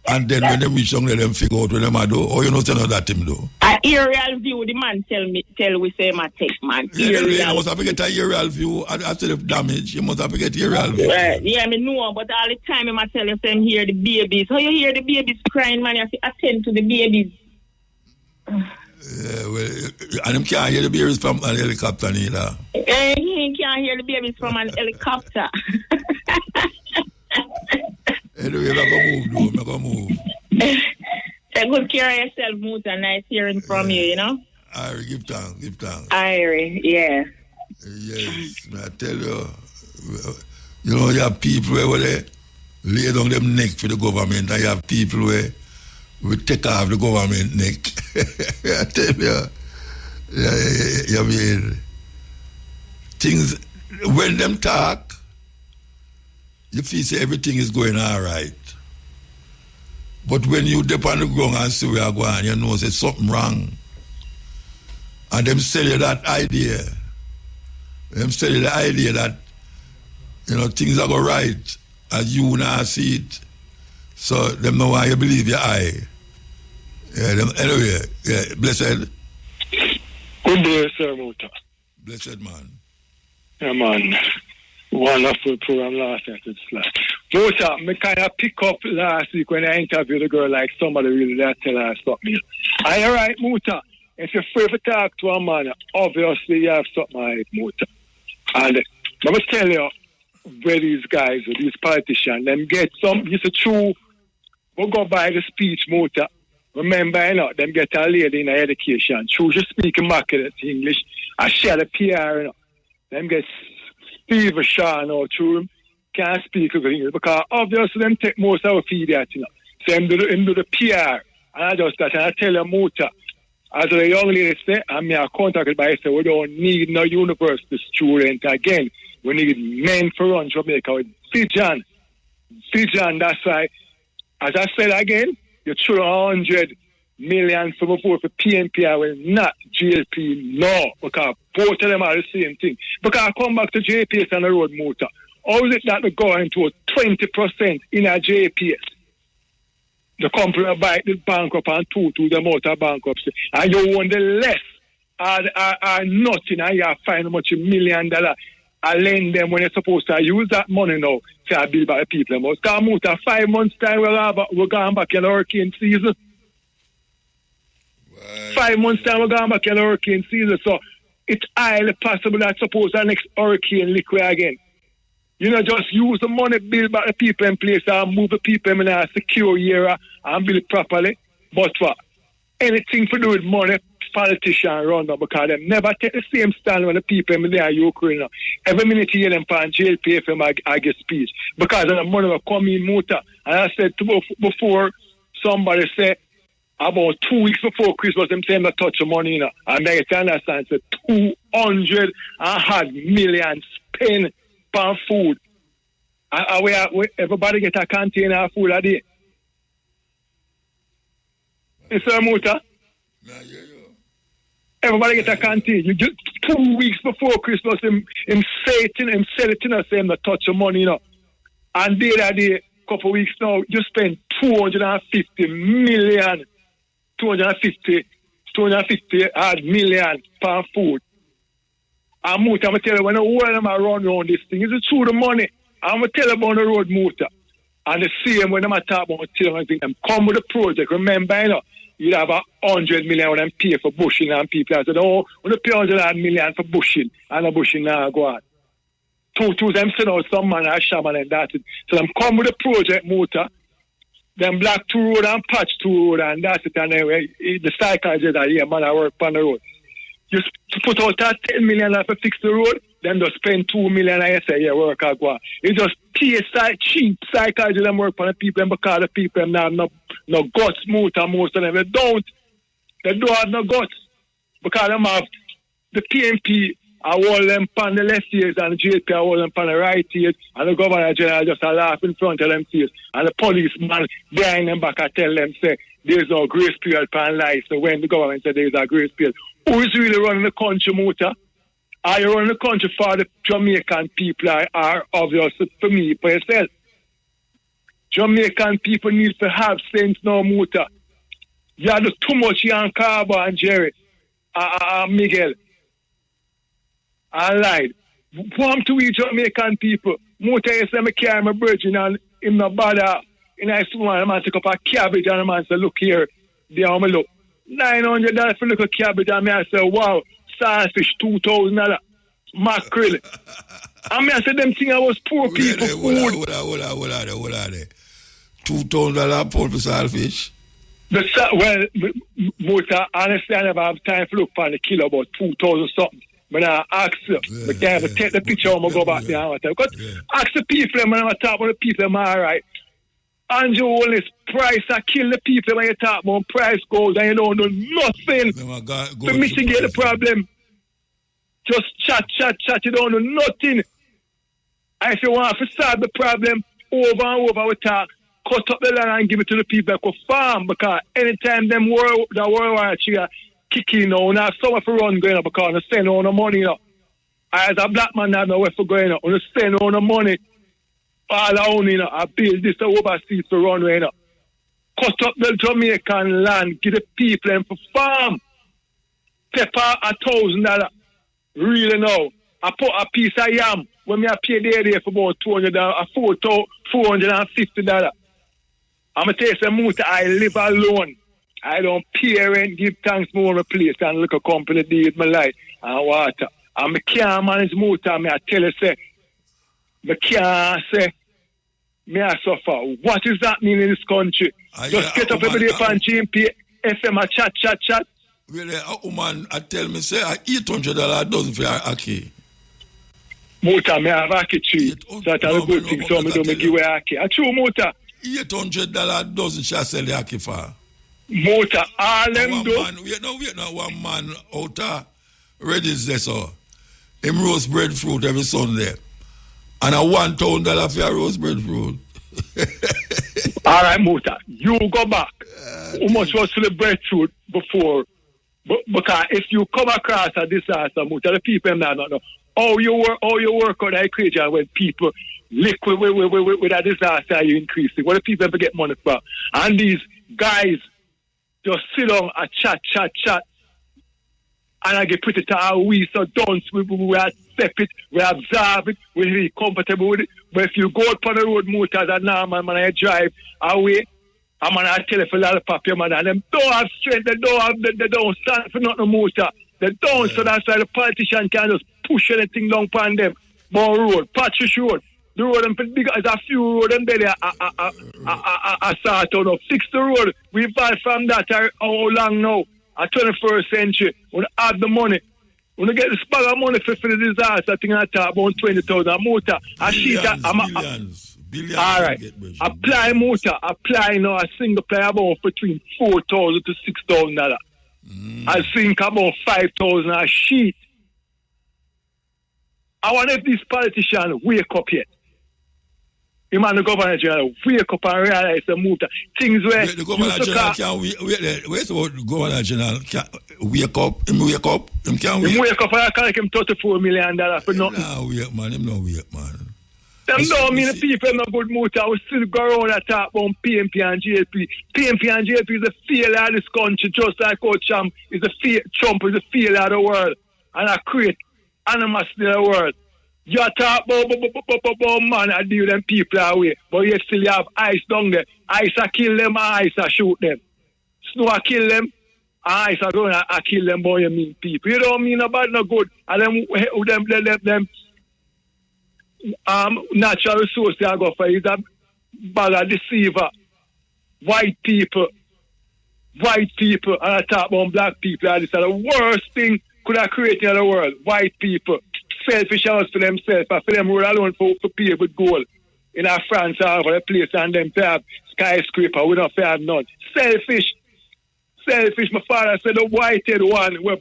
And then when they reach down, let them figure out what them do. You know, say no that him do. An aerial view, the man tell we say my take, man. You must have to get an aerial view after the damage. You must have to get aerial view. Yeah, I know, but all the time I tell you, say, hear the babies. How you hear the babies crying, man? You have to attend to the babies. Yeah, well, and him can't hear the babies from an helicopter neither. He can't hear the babies from an helicopter. Anyway, I'm going to move. Take good care of yourself, Muta. Nice hearing from you, Irie, give thanks. Irie, yeah. Yes, I tell you, you have people where they lay down them neck for the government, and you have people where we take off the government neck. I tell you, I mean, things, when them talk, you feel say everything is going all right. But when you dip on the ground and see where you're going, you know there's something wrong. And them sell you that idea. Them sell you the idea that you know, things are go right, as you now see it. So, them know why you believe your eye. Yeah, them, anyway, yeah, blessed. Good day, sir, Muta. Blessed man. Yeah, man. Wonderful program last night. Muta, me kind of pick up last week when I interviewed a girl like somebody really that tell her something. Are you right, Muta? If you're free to talk to a man, obviously you have something like Muta. And I must tell you, where these guys, these politicians, them get some, it's a true, we'll go by the speech, Muta. Remember, you know, them get a lady in education. True, just speaking market English. I share the PR, you know. Them get Steve Shaw, you know, true, can't speak good English. Because obviously them take most of our feed that, you know. So them do the PR. And I just that, and I tell you, Muta, as a young lady say, I'm contacted by say we don't need no university student again. We need men for run Jamaica with vision. Vision, that's why, as I said again, you throw 100 million for vote for PNP, I will not JP, no, because both of them are the same thing. Because I come back to JPS and the road motor. How is it that they go into 20% in a JPS? The company buy the bankrupt and two to the motor bankruptcy. And you own the less are nothing, and you find much $1 million. I lend them when you're supposed to use that money now to build back the people. Because Muta, 5 months' time, we're going back in the hurricane season. Right. 5 months' time, we're going back in the hurricane season. So it's highly possible that suppose the next hurricane liquid again. You know, just use the money, build back the people in place, and move the people in a secure area and build it properly. But what? Anything to do with money, politicians run now because they never take the same stand when the people in there in Ukraine now. Every minute you hear them on jail pay for them, I get speech. Because of the money will come in Muta. And I said before somebody said about 2 weeks before Christmas, them saying they touch the money, you know. And they understand said 200 million spent on food. And everybody get a container of food a day. It's a Muta. Everybody get a canteen. You just 2 weeks before Christmas, him sell it in us, saying to touch the money, you know. And that day, couple of weeks now, you spend 250 million per food. And Muta, I'm tell you, when all of them are around this thing, it's through the money. I'm going to tell you about the road, Muta. And the same when I'm talk about them, come with the project. Remember, you know, you have 100 million when them pay for bushing and people. I said, oh, we pay 100 million for bushing, and the bushing now go on. Two them send out some man a shaman and that's it. So them come with the project Muta, them black 2 road and patch 2 road and that's it. And anyway, the psychologist that here, man, I work on the road. Just put out that 10 million to fix the road, then just spend 2 million and you say, yeah, work I go on. It just pay cheap psychology them work on the people because the people now have no guts, Muta, most of them. They don't have no guts because them have the PNP I hold them on the left ears and the JP I hold them on the right ears and the governor general just a laugh in front of them ears and the policeman behind them back I tell them say there's no grace period for life. So when the government said there's a grace period, who is really running the country, Muta? Are you running the country for the Jamaican people are obvious for me, for yourself? Jamaican people need to have sense now, Muta. You have too much young Carbo and Jerry, Miguel. I lied. Want to eat Jamaican people. Muta, you say, I carry my virgin and him not bother. And I saw a man take up a cabbage and a man say, look here, there I'm look. $900 for little cabbage and I say, wow, saltfish, $2,000. Mackerel. And I said, them thing I was poor people food. Hold on. $2,000 pound for saltfish? Well, Muta, honestly, I never have time to look for the kilo about 2,000 something. When I ask you, but they have to take the picture and go back there. Ask the people, when I talk about the people, am I right? And you always price, I kill the people when you talk about price goes and you don't do nothing to mitigate the problem. Just chat, you don't do nothing. And if you want to solve the problem, over and over we talk, cut up the land and give it to the people that go farm because anytime the world war kick in now, now someone for run going up because they send all the money now. As a black man, I know where for going. On spend all the money, all around, I build this overseas for runway. Cut up the Jamaican land, give the people and for farm. Pepper $1,000. Really now. I put a piece of yam when I pay the area for about $450. I'm going to tell you some I live alone. I don't pay rent, give thanks for my place and look a company deal with my life and water. And I can't manage motor, I tell you, say, I can't say, I suffer. What is that mean in this country? Just get up every day on GMP, FM, chat. Really, a woman tell me, say, $800 dozen for a key. Motor, I have a tree. That's a good thing, so I don't give away a key. A true motor. $800 dozen she sell the ackee for. Motor, all them do. Wait now, one man out of Reddy's there, so. Him roast breadfruit every Sunday. And a $1,000 for a roast breadfruit. All right, Motor, you go back. How much was for the breadfruit before? Because if you come across a disaster, Motor, the people not know. How you work on that equation when people liquid with a disaster, you increase it. What do people ever get money for? And these guys just sit down and chat. And I get put it to we so don't we accept it, we observe it, we're really comfortable with it. But if you go out on the road, Motor, that normal man, I drive away, I'm going to tell you for lollipop, man, and them don't have strength, they don't stand for nothing, Motor. They don't, so that's why the politician can just push anything down upon them. More road, Patrick Road, the road, and there's a few road and there, I start on fix the road. We've had from that, how long now? 21st century, when I have the money, when I get the bag of money for the disaster, I think I talk about 20,000 Motor. Billions. All right. Apply Motor. Apply now a single player about between $4,000 to $6,000. I think about 5,000 a sheet. I wonder if this politician wake up yet. Him and the Governor General wake up and realize the Motor. Things where the Governor General can't wait about the Governor General can't wake up. Him wake up. Him can't wake up. Him wake up and I can't give him $34 million for nothing. Him no wake, man. Them don't mean the people no good Motor. We still go around and talk about PMP and JP. PMP and JP is a failure of this country, just like Trump is Trump is a failure of the world. And I create animosity in the world. You talk about man, I deal them people away. But you still have ice down there. Ice I kill them, ice I shoot them. Snow I kill them, ice I go and I kill them, boy, you mean people. You don't mean about no good. And them natural resources I go for is a bag of deceiver. White people, and I talk about black people. This is the worst thing could have created in the world. White people. Selfish house for themselves, for them road alone for pay with gold. In our France, over the place, and them to have skyscraper, we don't have none. Selfish. My father said the white-head one where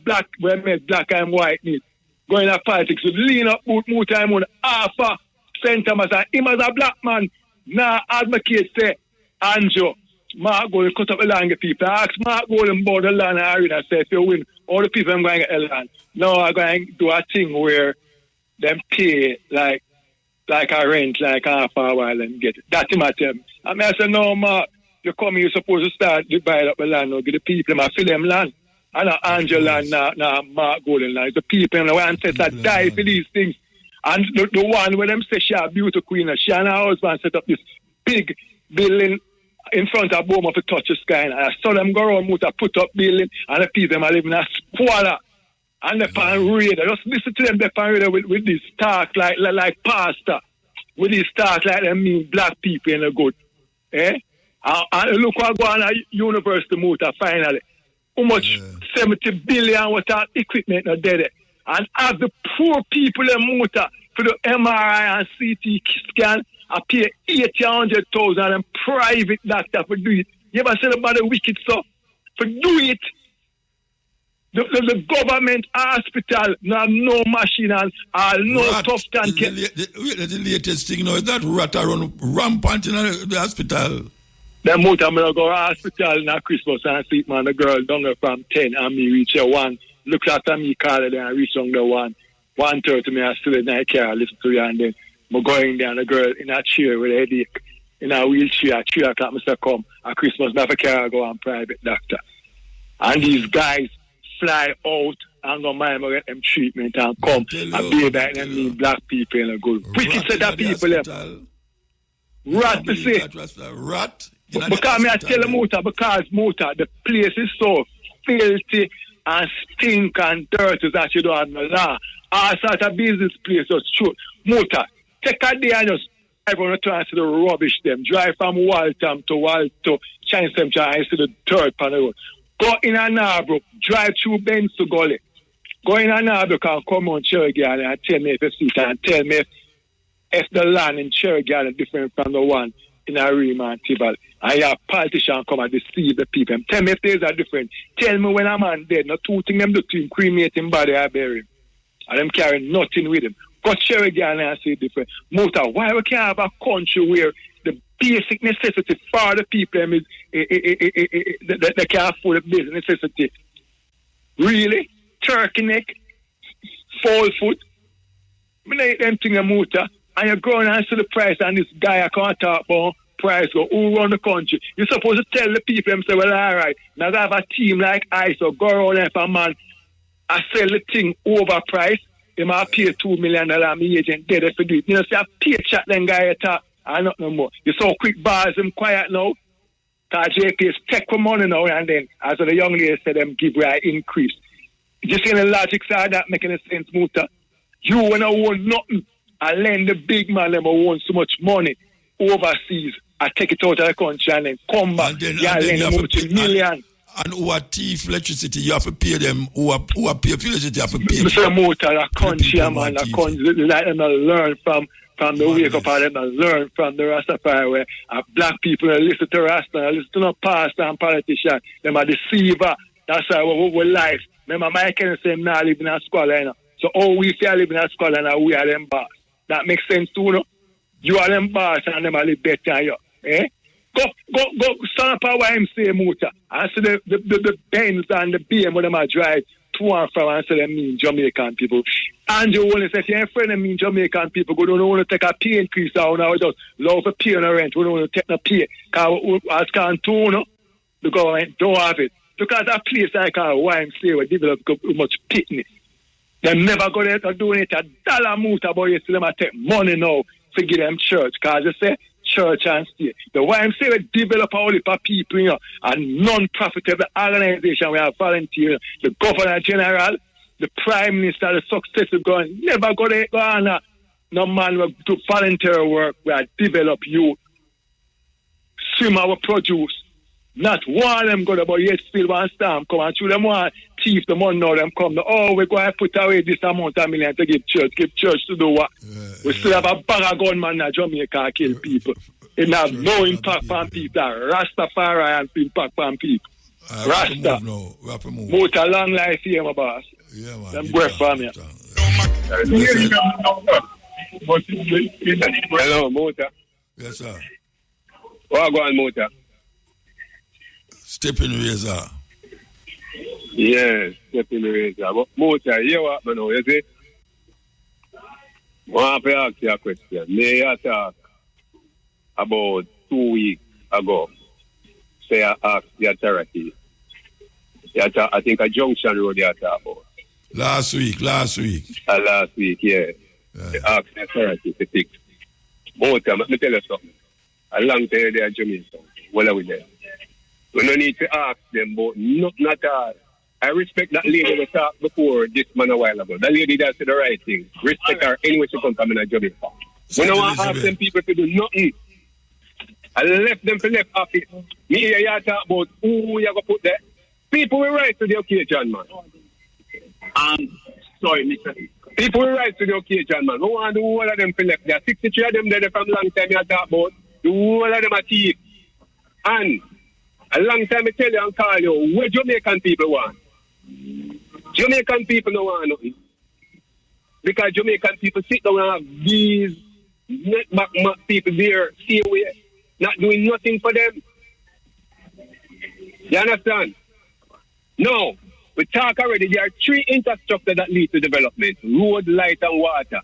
made black and white need. Going to politics, with lean up, more time on half a sentiment, and him as a black man, now advocate say, Anjo, Mark Golden cut up the land of people. I ask Mark Golden about the land area and say, if you win, all the people I'm going to get the land. Now I'm going to do a thing where them pay like a rent, like half a while and get it. That's him I tell me. And I said, no, Mark, you come here, you're supposed to start to buy up the land or get the people, I fill them land. And not Angel land, now Mark Golden land. It's the people, and the ancestors die for these things. And the one where them say she a beauty queen, she and her husband set up this big building in front of Boma to touch the sky. And I saw them go around, put up building, and the people them are living in a squalor. And they're on radar. Just listen to them, they're on radar with this talk like pastor. With this talk like them mean black people in the good. Eh? And look what go on at University Motor finally. How much 70 billion worth of equipment are dead. And have the poor people in Motor for the MRI and CT scan, I pay 800,000 and private doctor for do it. You ever said about the wicked stuff? For do it. The government hospital now no machine and no tough tank. The latest thing now is that rat around rampant in the hospital. The Motor I'm gonna go to hospital now Christmas and see man the girl down there from 10 and me reach a 1. Look after me call it and reach on the 1. 1:30 me I still in my car, listen to you, and then I'm going down a girl in a chair with a headache, in a wheelchair at 3 o'clock, Mr. Come, at Christmas, not a car, go on private doctor. And these guys fly out and go mind get them treatment and come and be back and meet black people in a good. Wicked set of people them. Rat to say. Rat? Because I tell Muta, the place is so filthy and stink and dirty that you don't have no law. All sort of business place is true. Muta, take a day and just drive on the trans to the rubbish them. Drive from Waltham to Chinese Central and see the third pan road. Go in a Narbrook, drive through Benz to Gully. Go in a Narbrook and come on Cherry Garden and tell me if you see it and tell me if the land in Cherry Garden is different from the one in Arima and Tibal. And your politician come and deceive the people. Tell me if these are different. Tell me when a man dead, not two things them do to him, cremate him body or bury him. And them carry nothing with him. Go Cherry Garden and see different. Muta, why we can't have a country where the basic necessity for the people is they can't afford the basic necessity? Really? Turkey neck? Fall foot? I mean, them thing a Muta. And you're going and see the price, and this guy I can't talk about price go who run the country. You're supposed to tell the people them say, well, all right, now I have a team like I, so go around there for a man I sell the thing over price. They might pay $2 million, my agent dead if you do it. You know, see, I pay chat them guy talk and not no more. You saw quick bars them quiet now. Cause JPS take for money now, and then as the young lady said them give way an increase. You see the logic side that making sense, Muta? You wanna own nothing. I lend the big man them who want so much money overseas. I take it out of the country and then come back. And then lend them $1 And who are thief electricity, you have to pay them. Who are pay for electricity, you have to pay them. Mr. Motor, a country, man, a country, like them learn from the wake up of them and learn from the Rastafari where black people listen to Rasta, listen to no pastor and politician. Them are deceiver. That's why we life. Remember, my Kennedy say, I'm not living in a squalor, you know. So all we feel live in a squalor and we are them boss. That makes sense too, you know? You are them boss and them are live better than you. Eh? Go, stand up a YMCA motor and see the Benz and the BM where them are drive to and from and say them mean Jamaican people. And you only say, if you're a friend of mean Jamaican people, we don't want to take a pay increase out now, we just love a pay on the rent, we don't want to take no pay. Because as Canton, the government don't have it. Because that place like a YMCA will develop much picnic. They never go there to donate $1 motor, but you see them take money now to give them church. Because they say church and state. The YMCA will develop a whole heap of people, you know, a non-profitable organization where volunteer. The Governor General, the Prime Minister, the successful government, never go there, no man will do volunteer work where develop youth. Swimmer will produce. Not one of them go there, but yet still one storm come and through them one thief the money now them come. Oh, we're going to put away this amount of million to give church to do what? We still have a bag of gunman in Jamaica kill people. It have no impact on people. Rastafari and impact on people. Rasta. Move a long life here, my boss. Yeah, man. Them work for me. Hello, Mota. Yes, sir. What go on, Mota? Stepping razor. Yes, stepping razor. But Mota, you what, man, you see? I want to ask you a question. May I talk about 2 weeks ago? Say I asked the authority. I think a Junction Road you talk about. Last week. Last week, yeah. They asked the authority to fix. Mota, let me tell you something. A long time they are Jamaica. What are we there? We don't need to ask them, but not at all. I respect that lady we talked before this man a while ago. That lady that said the right thing. Respect her anyway she come from in Jamaica. We don't want to ask them people to do nothing. I left them to left office. Me here you talk about who you going to put there. People will rise to the occasion, man. Sorry, Mr. People will rise to the occasion, man. We want the whole of them to left. There are 63 of them there from long time you talk about. The whole of them are thief. And a long time I tell you and call you, what Jamaican people want? Jamaican people don't want nothing. Because Jamaican people sit down and have these back people there, stay away, not doing nothing for them. You understand? No. We talk already, there are 3 infrastructure that lead to development. Road, light, and water.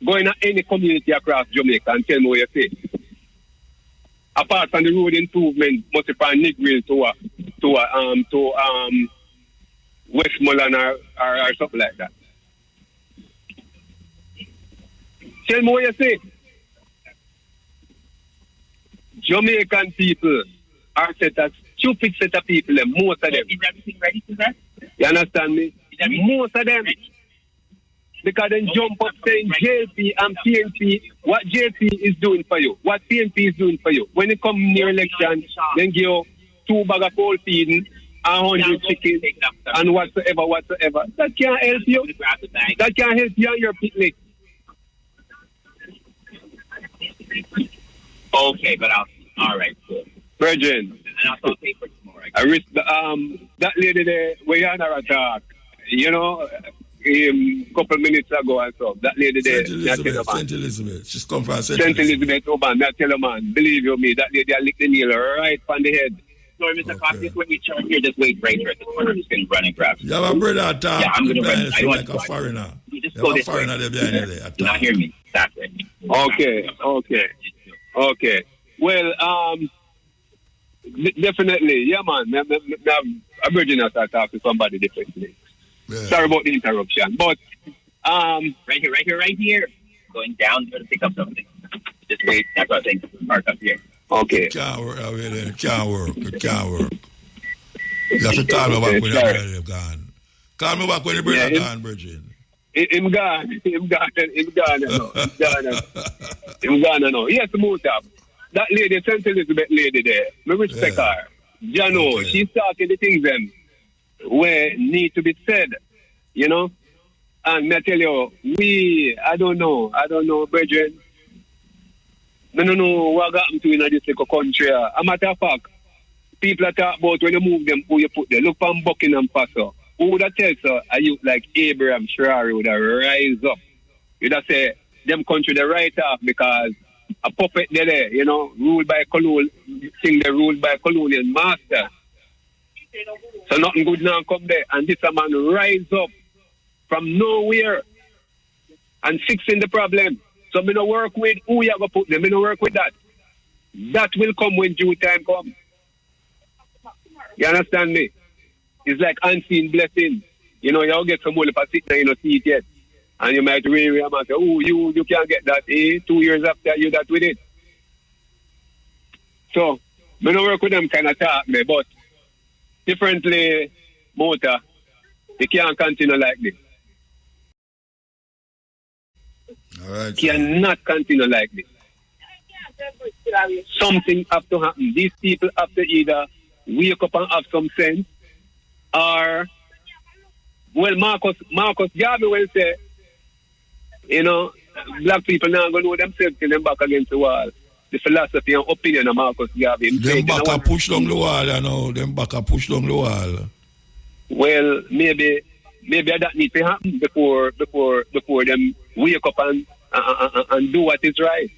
Going to any community across Jamaica and tell me what you say. Apart from the road improvement, must be from Negril to Westmoreland or something like that. Tell me what you say. Jamaican people are set as stupid set of people, and most of them. Is everything ready for that? You understand me? Most of them. Ready? Because then jump up saying JLP and PNP, what JLP is doing for you, what PNP is doing for you. When it comes near election, then give you 2 bags of cold feeding, 100 chickens, and whatsoever. That can't help you. That can't help you and your picnic. Okay, but all right, cool. Virgin. And I'll pay for tomorrow. I risk that lady there, we had her attack, you know, a couple minutes ago and so. That lady there, St. Elizabeth. She's come from St. Elizabeth, Oban, that tell a man, believe you me, that lady licked the nail right on the head. Sorry, Mr. Cox, this when you turn here, just wait right here at this corner. I'm just going to run and grab you. You have a brother attack. Yeah, I'm going to run. I don't like a foreigner. You just you go have this a foreigner way. there behind you there. Do not hear me. That's it. Okay. Well, definitely, yeah, man. I'm bridging us to talk to somebody differently. Yeah. Sorry about the interruption, but right here. Going down to pick up something. Just wait. That's what I think. Park up here. Okay. It can't work out here. It can't work. You have to call me back when you're gone. Call me back when the brother gone, Virgin. Him gone. Yes, Mutab. That lady, St. Elizabeth lady there, I respect her. You know, she's talking the things them where need to be said, you know. And I tell you, I don't know, brethren. I don't know what happened to in this little country. A matter of fact, people are talking about when you move them, who you put there. Look from Buckingham Faso. Who would have tell so a youth like Abraham Sherari would have rise up? You'd have say, them country they right off because a puppet there, you know, ruled by colonial master. So nothing good now come there. And this a man rise up from nowhere and fixing the problem. So me no work with who you have to put them. Me no work with that. That will come when due time come. You understand me? It's like unseen blessing. You know, you'll get some money for sitting there, you don't see it yet. And you might really and say, oh, you can't get that. 2 years after you that with it. So, me no work with them kind of talk me, but differently, Mota, they can't continue like this. All right. Cannot continue like this. Something have to happen. These people have to either wake up and have some sense, or, well, Marcus Garvey will say, you know, black people now going to know themselves till them back against the wall. The philosophy and opinion of Marcus Garvey. Them back a push down the wall, you know. Them back a push down the wall. Well, maybe that needs to happen before them wake up and do what is right.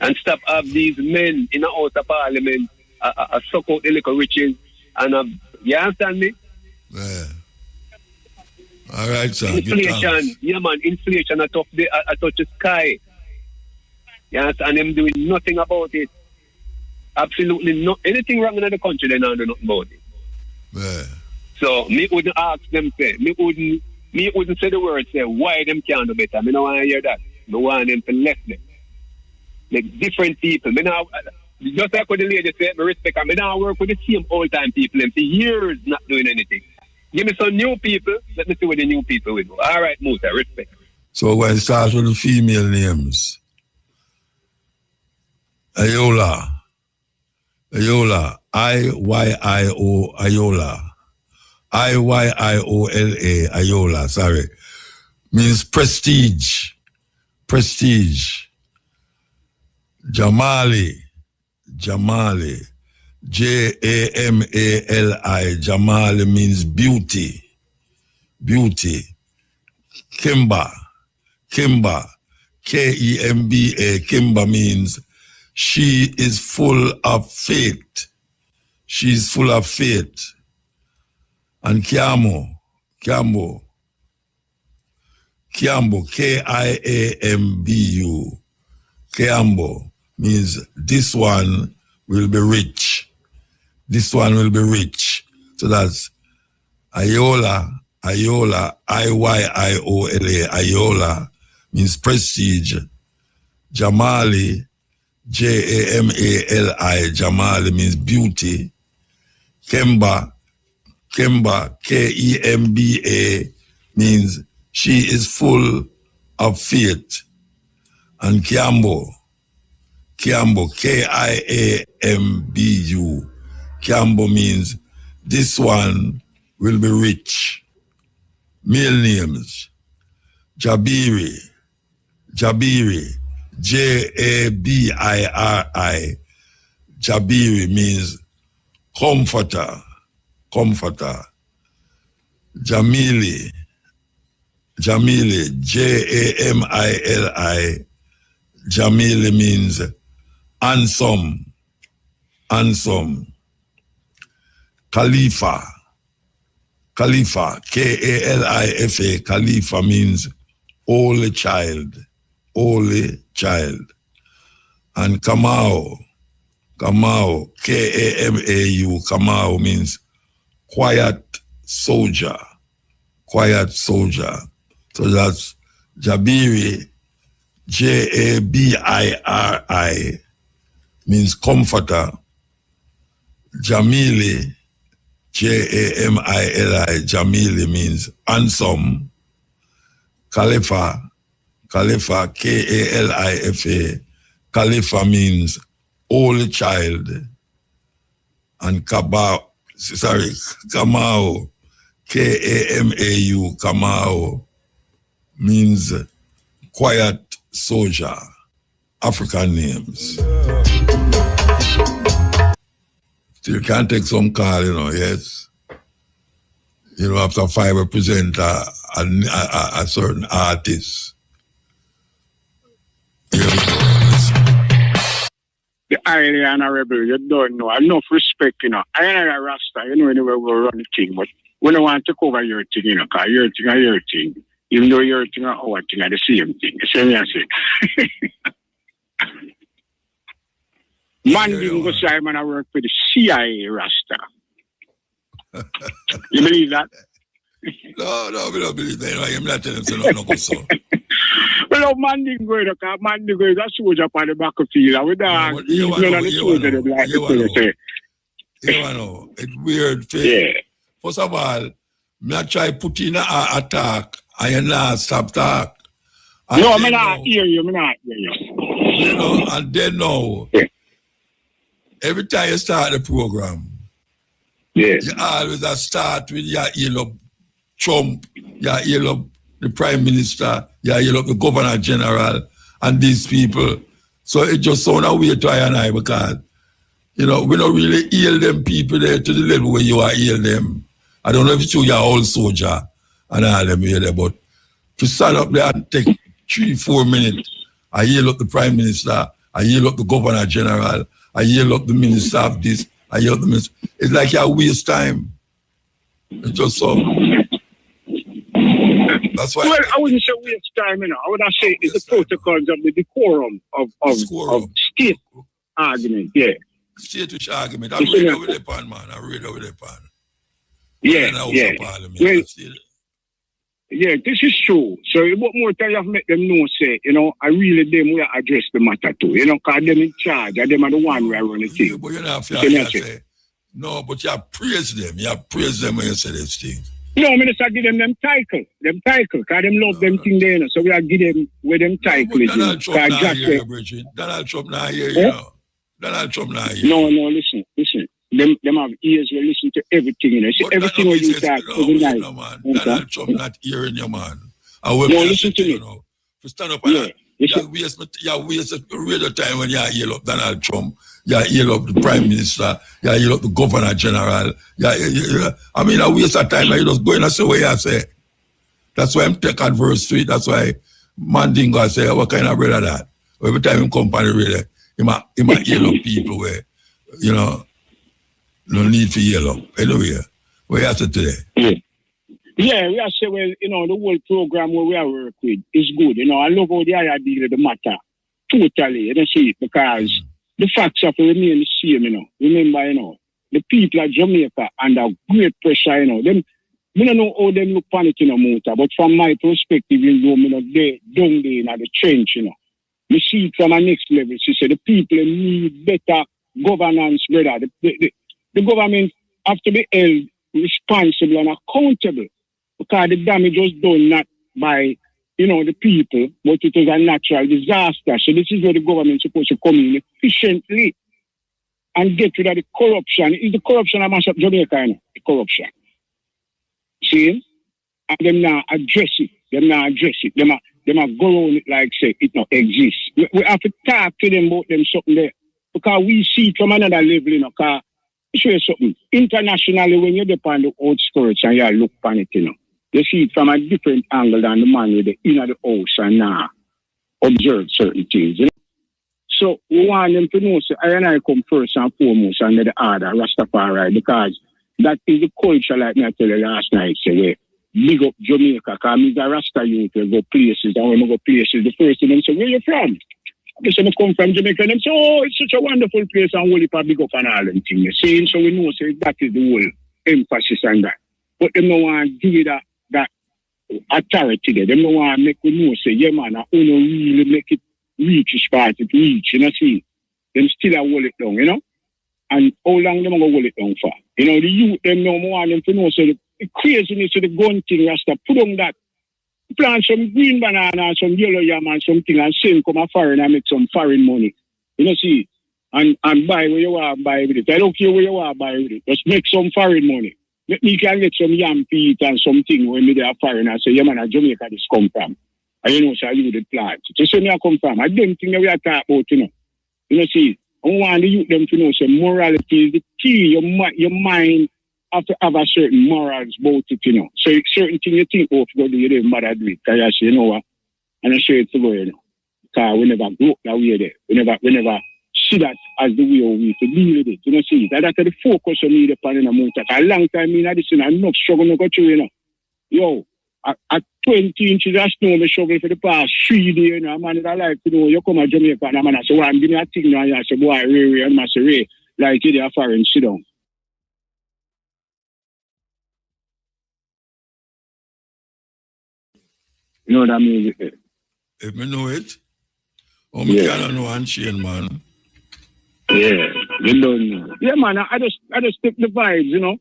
And stop have these men in the House of Parliament suck out the little riches. And you understand me? Yeah. All right, sir. Inflation, yeah, man. Inflation a touch the sky. Yes, and them doing nothing about it. Absolutely not. Anything wrong in the country, they don't do nothing about it. Yeah. So me wouldn't ask them say. Me wouldn't say the word say why them can't do better. Me don't want to hear that. Me want them to left them. Like different people. Me now, just like what the lady said, me respect her. Me now work with the same old time people and for years not doing anything. Give me some new people. Let me see what the new people will do. All right, Musa, respect. So when it starts with the female names, Ayola, I-Y-I-O, Ayola, I-Y-I-O-L-A, Ayola, sorry, means prestige, Jamali, J-A-M-A-L-I, Jamali means beauty, Kimba, K-E-M-B-A, Kimba means she is full of faith. She's full of faith. And Kiambo, Kiambu, Kiambu, Kiambo means this one will be rich. This one will be rich. So that's Ayola, Ioyola, Ayola means prestige. Jamali, Jamali, Jamali means beauty. Kemba, Kemba, means she is full of faith. And Kiambo, Kiambu, Kiambu means this one will be rich. Male names, Jabiri, Jabiri, Jabiri means comforter, comforter. Jamili, Jamili, Jamili, Jamili means handsome, handsome. Khalifa, Khalifa, Kalifa, Khalifa means holy child, holy child. And Kamau, Kamau, Kamau, Kamau means quiet soldier, quiet soldier. So that's Jabiri, Jabiri means comforter. Jamili, Jamili, Jamili means handsome. Khalifa, Khalifa, Kalifa, Khalifa means holy child. And Kamau, Kamau, Kamau means quiet soldier. African names. You can take some call, yes. After 5 represent a certain artist. The irony, honorable, you don't know. Enough respect, I am a Rasta, anyway we run the thing, but we don't want to take over your thing, because your thing are your thing. Even though your thing are our thing are the same thing. You see me, I say. Man didn't go Simon, I work for the CIA Rasta. You believe that? No, we don't believe that. I'm not telling you no go so. Well, man didn't go because man didn't go that soldier up on the back of the field. With that, you know, it's weird. Yeah. First of all, I try put in a attack and not stop talk. No, I'm not hear you. I'm not hear you. And then now. Yeah. Every time you start the program, you always start with your heal up Trump, your heal up the Prime Minister, your heal up the Governor General, and these people. So it just sounds weird to I and I because, we don't really heal them people there to the level where you are heal them. I don't know if it's true you're all soldier and all them here there, but to stand up there and take 3-4 minutes, I heal up the Prime Minister, I heal up the Governor General, I yell up the minister of this, I yell up the minister. It's like you waste time. It's just so. That's why. Well, I wouldn't say waste time, I would say it's the protocols of the decorum of state argument, yeah. State argument. I read over the pan, man. I read over the pan. Yeah. Well, yeah, this is true. So what more time you have to make them know, say, I really them will address the matter too. Because them in charge, and them are the one who are running the thing. But you have to say, no, but you have praise them. You have praise them when you say these things. No, I just give them title, because them love them thing there. So we are give them with them title. Donald Trump not here, Bridget. Donald Trump not here, Donald Trump not here. No, listen. Them have ears to listen to everything, See, everything what you talk every night. No, man. Donald Trump not hearing you, man. Listen to me. To stand up and you waste a real time when you hear up Donald Trump, you hear up the Prime Minister, you hear up the Governor General. I waste of time and you just go in and say what you say. That's why I'm take adverse to it. That's why Mandingo say, what kind of brother that? Every time he come on the radio, he might hear up people where, no need to yell up. Anyway, What you have to today? Yeah, we have to say, well, you know, the whole program where we are work with is good. You know, I love how the other deal with the matter. Totally, you know, see, because the facts have to remain the same, you know. Remember, you know, the people of Jamaica under great pressure, you know. Them, I don't know how them look on it, you know, Muta, but from my perspective, you know, they down there in the trench, you know. You see it from a next level. She said the people need better governance, brother. The government have to be held responsible and accountable because the damage was done not by, you know, the people, but it was a natural disaster. So this is where the government is supposed to come in efficiently and get rid of the corruption. Is the corruption that mash up Jamaica, you know? The corruption. See? And them now address it. Them now go around it like say it not exists. We have to talk to them about them something there. Because we see it from another level, you know, because show you something. Internationally, when you depend on the outskirts and you look on it, you know, you see it from a different angle than the man with the inner the house and observe certain things, you know. So we want them to know, so I and I come first and foremost under the order, Rastafari, because that is the culture, like I tell you last night, say, big up Jamaica, because I'm a Rasta youth, we go places, and when we go places, the first thing them say, where you from? They say, I come from Jamaica, and them say, oh, it's such a wonderful place, and we'll big up and all them things. Saying, so we know, say, that is the whole emphasis on that. But they don't want to give it that authority there. They don't want to make we know, say, yeah, man, I don't really make it reach as far as it reach, you know, see. Them still hold it down, you know? And how long them going to hold it down for? You know, the youth, them no more want them to know, so the craziness of the gun thing, Rasta, put on that. Plant some green banana, some yellow yam and something and send come a foreign and make some foreign money. You know, see? And buy where you want to buy with it. I don't care where you want to buy with it. Just make some foreign money. Let me can get some yam feet and something when they are foreign and say, yeah, man, Jamaica this come from. And you know, so you the plant. Just say me I come from. I don't think that we are talking about, you know. You know, see? I want the youth them to know, say, morality is the key. Your mind have to have a certain morals about it, you know. So certain things you think, oh, if you go do, you don't bother do it. Because you say, you know what? And I say it to go, you know. Because we never grow that way there. We never see that as the way we to deal with it. You know, see, that's the focus on me upon in a month. A long time in this, and I'm not struggling to go through, you know. Yo, at 20 inches of snow, I struggle for the past 3 days, you know. Man, I like to know, you come to Jamaica, and man, I say, well, I'm giving a thing now, I say, boy, Ray, and I say, Ray, like, you're a foreign, sit down. You know what I mean? If me know it, oh, me can't know and chain, man. Yeah, you don't know. Yeah, man, I just take the vibes, you know.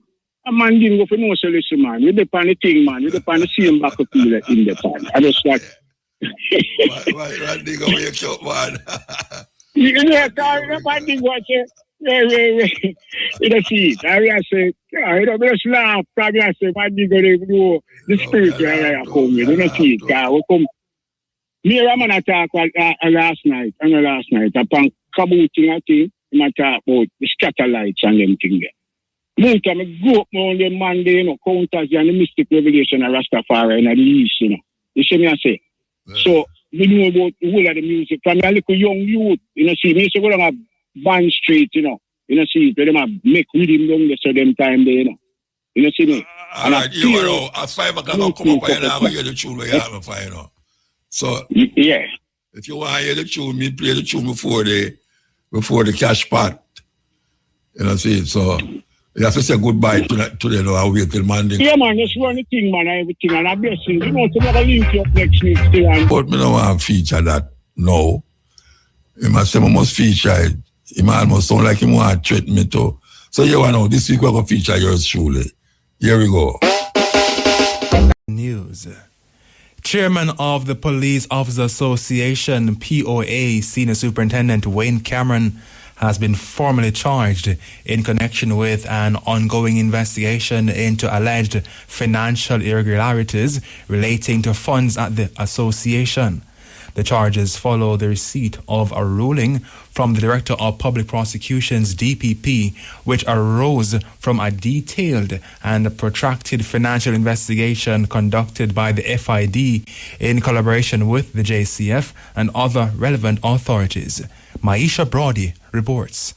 A man didn't go for no solution, man. You depend on the thing, man. You depend on the same back of people in the pan. I just like... Why nigga wake up, man? You know, I think what you... You know, see, I say, you know, just laugh, probably I say, my nigga, they know the spirit I come with. You know, see, we come... Me and Raman talk last night, upon kabooting, I think, I talk about the scatter lights and them things there. Muta, I grew up on the Monday, you know, counters and the mystic revelation of Rastafari in the East, you know. You see me, I say? Yeah. So, we know about the whole of the music. From a little young youth, you know, see, me used to go down a Band Street, you know, see, where them make rhythm down there, so them time there, you know. You know, see me? All right, you know, at 5 o'clock, I'll come up and I'll hear the tune where you have a you know. So, yeah. If you want to hear the tune, me play the tune before the cash pot. You know, see, so... You have to say goodbye to the I'll wait till Monday. Yeah, man, just run the thing, man, everything, and a blessing. You know, tomorrow link you up next week still. But me don't want to feature that no. He must say I must feature it. He almost sound like he want to threaten me too. So you know, this week we're going to feature yours truly. Here we go. News. Chairman of the Police Officers Association, POA, Senior Superintendent Wayne Cameron, has been formally charged in connection with an ongoing investigation into alleged financial irregularities relating to funds at the association. The charges follow the receipt of a ruling from the Director of Public Prosecutions, DPP, which arose from a detailed and protracted financial investigation conducted by the FID in collaboration with the JCF and other relevant authorities. Maisha Brody reports.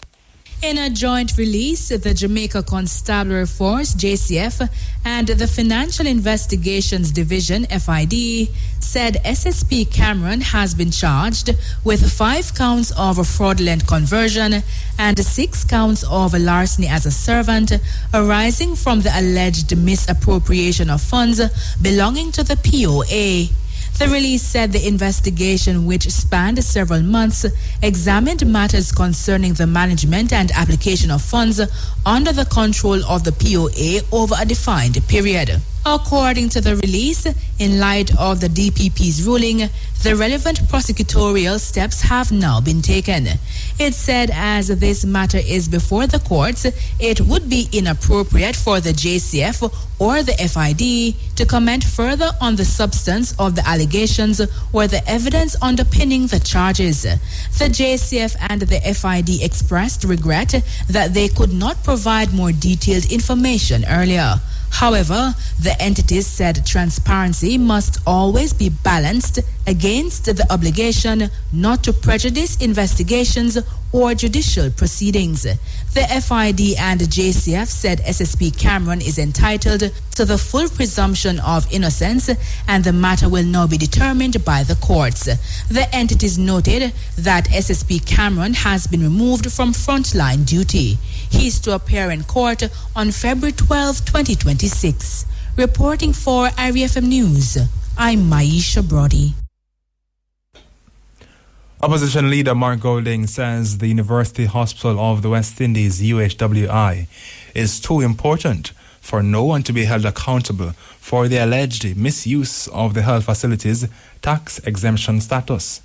In a joint release, the Jamaica Constabulary Force, JCF, and the Financial Investigations Division, FID, said SSP Cameron has been charged with 5 counts of fraudulent conversion and 6 counts of larceny as a servant arising from the alleged misappropriation of funds belonging to the POA. The release said the investigation, which spanned several months, examined matters concerning the management and application of funds under the control of the POA over a defined period. According to the release, in light of the DPP's ruling, the relevant prosecutorial steps have now been taken. It said as this matter is before the courts, it would be inappropriate for the JCF or the FID to comment further on the substance of the allegations or the evidence underpinning the charges. The JCF and the FID expressed regret that they could not provide more detailed information earlier. However, the entities said transparency must always be balanced against the obligation not to prejudice investigations or judicial proceedings. The FID and JCF said SSP Cameron is entitled to the full presumption of innocence and the matter will now be determined by the courts. The entities noted that SSP Cameron has been removed from frontline duty. He is to appear in court on February 12, 2026. Reporting for IRFM News, I'm Maisha Brody. Opposition leader Mark Golding says the University Hospital of the West Indies, UHWI, is too important for no one to be held accountable for the alleged misuse of the health facilities' tax exemption status.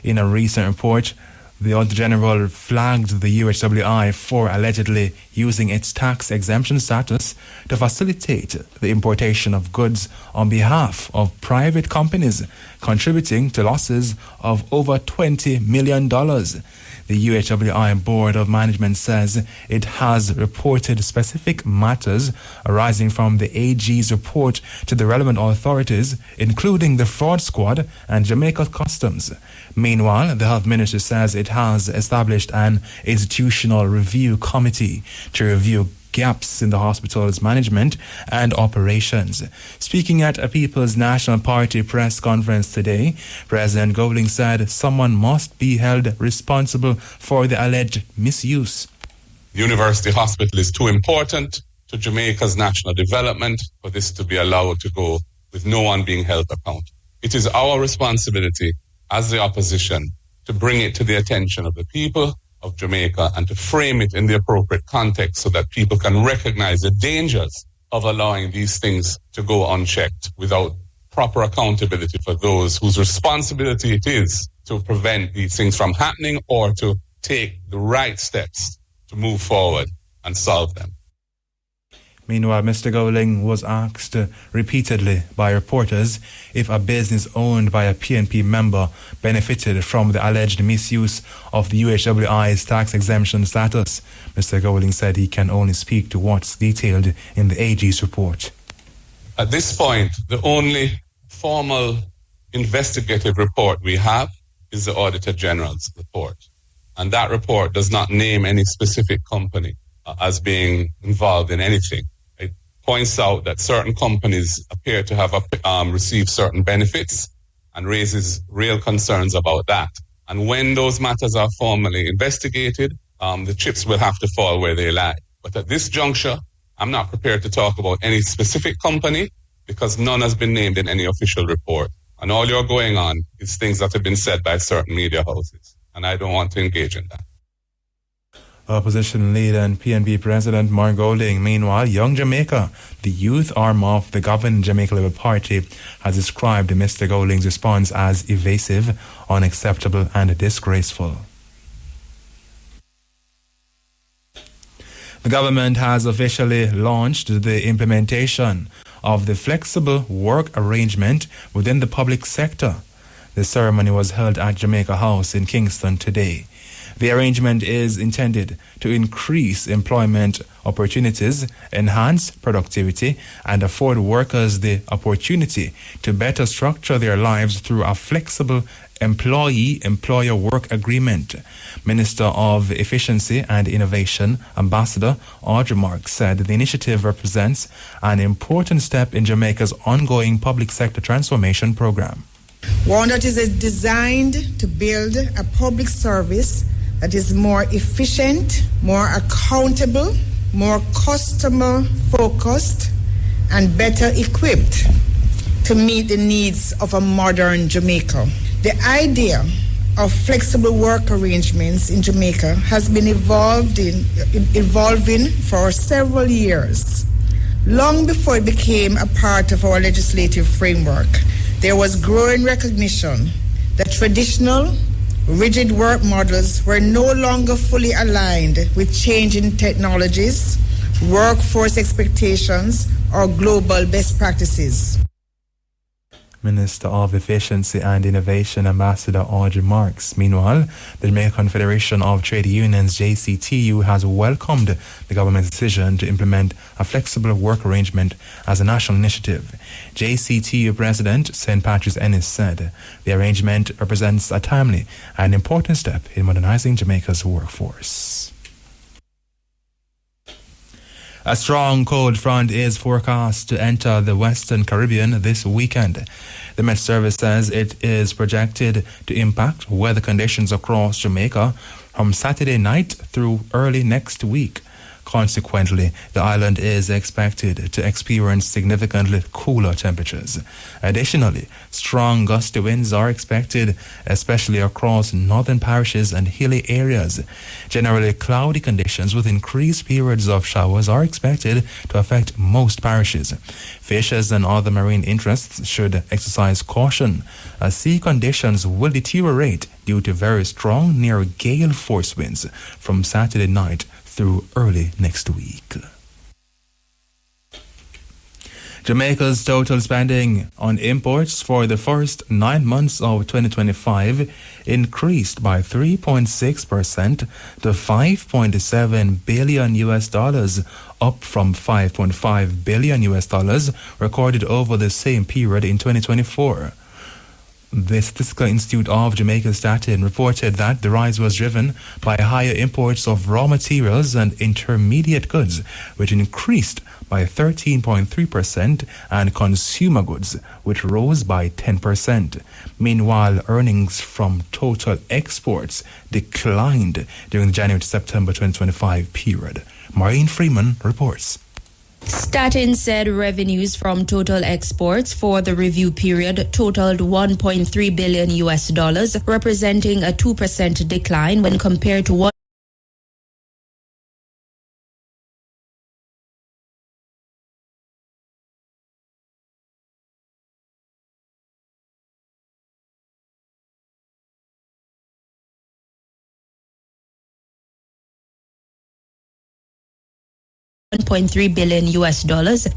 In a recent report, the Auditor General flagged the UHWI for allegedly using its tax exemption status to facilitate the importation of goods on behalf of private companies, contributing to losses of over $20 million. The UHWI Board of Management says it has reported specific matters arising from the AG's report to the relevant authorities, including the Fraud Squad and Jamaica Customs. Meanwhile, the Health Ministry says it has established an institutional review committee to review gaps in the hospital's management and operations. Speaking at a People's National Party press conference today, President Golding said someone must be held responsible for the alleged misuse. The University Hospital is too important to Jamaica's national development for this to be allowed to go with no one being held accountable. It is our responsibility as the opposition to bring it to the attention of the people of Jamaica and to frame it in the appropriate context so that people can recognize the dangers of allowing these things to go unchecked without proper accountability for those whose responsibility it is to prevent these things from happening or to take the right steps to move forward and solve them. Meanwhile, Mr. Golding was asked repeatedly by reporters if a business owned by a PNP member benefited from the alleged misuse of the UHWI's tax exemption status. Mr. Golding said he can only speak to what's detailed in the AG's report. At this point, the only formal investigative report we have is the Auditor General's report. And that report does not name any specific company as being involved in anything. Points out that certain companies appear to have received certain benefits and raises real concerns about that. And when those matters are formally investigated, the chips will have to fall where they lie. But at this juncture, I'm not prepared to talk about any specific company because none has been named in any official report. And all you're going on is things that have been said by certain media houses. And I don't want to engage in that. Opposition leader and PNP President Mark Golding. Meanwhile, Young Jamaica, the youth arm of the governing Jamaica Labour Party, has described Mr. Golding's response as evasive, unacceptable and disgraceful. The government has officially launched the implementation of the flexible work arrangement within the public sector. The ceremony was held at Jamaica House in Kingston today. The arrangement is intended to increase employment opportunities, enhance productivity, and afford workers the opportunity to better structure their lives through a flexible, employee-employer work agreement. Minister of Efficiency and Innovation, Ambassador Audrey Marks, said the initiative represents an important step in Jamaica's ongoing public sector transformation program. One that is designed to build a public service that is more efficient, more accountable, more customer-focused, and better equipped to meet the needs of a modern Jamaica. The idea of flexible work arrangements in Jamaica has been evolving for several years. Long before it became a part of our legislative framework, there was growing recognition that traditional, rigid work models were no longer fully aligned with changing technologies, workforce expectations, or global best practices. Minister of Efficiency and Innovation, Ambassador Audrey Marks. Meanwhile, the Jamaican Federation of Trade Unions, JCTU, has welcomed the government's decision to implement a flexible work arrangement as a national initiative. JCTU President St. Patrick's Ennis said the arrangement represents a timely and important step in modernizing Jamaica's workforce. A strong cold front is forecast to enter the Western Caribbean this weekend. The Met Service says it is projected to impact weather conditions across Jamaica from Saturday night through early next week. Consequently, the island is expected to experience significantly cooler temperatures. Additionally, strong gusty winds are expected, especially across northern parishes and hilly areas. Generally, cloudy conditions with increased periods of showers are expected to affect most parishes. Fishers and other marine interests should exercise caution, as sea conditions will deteriorate due to very strong near gale force winds from Saturday night through early next week. Jamaica's total spending on imports for the first 9 months of 2025 increased by 3.6% to $5.7 billion, up from $5.5 billion recorded over the same period in 2024. The Statistical Institute of Jamaica Statin reported that the rise was driven by higher imports of raw materials and intermediate goods, which increased by 13.3%, and consumer goods, which rose by 10%. Meanwhile, earnings from total exports declined during the January to September 2025 period. Maureen Freeman reports. Statin said revenues from total exports for the review period totaled $1.3 billion, representing a 2% decline when compared to $1.3 billion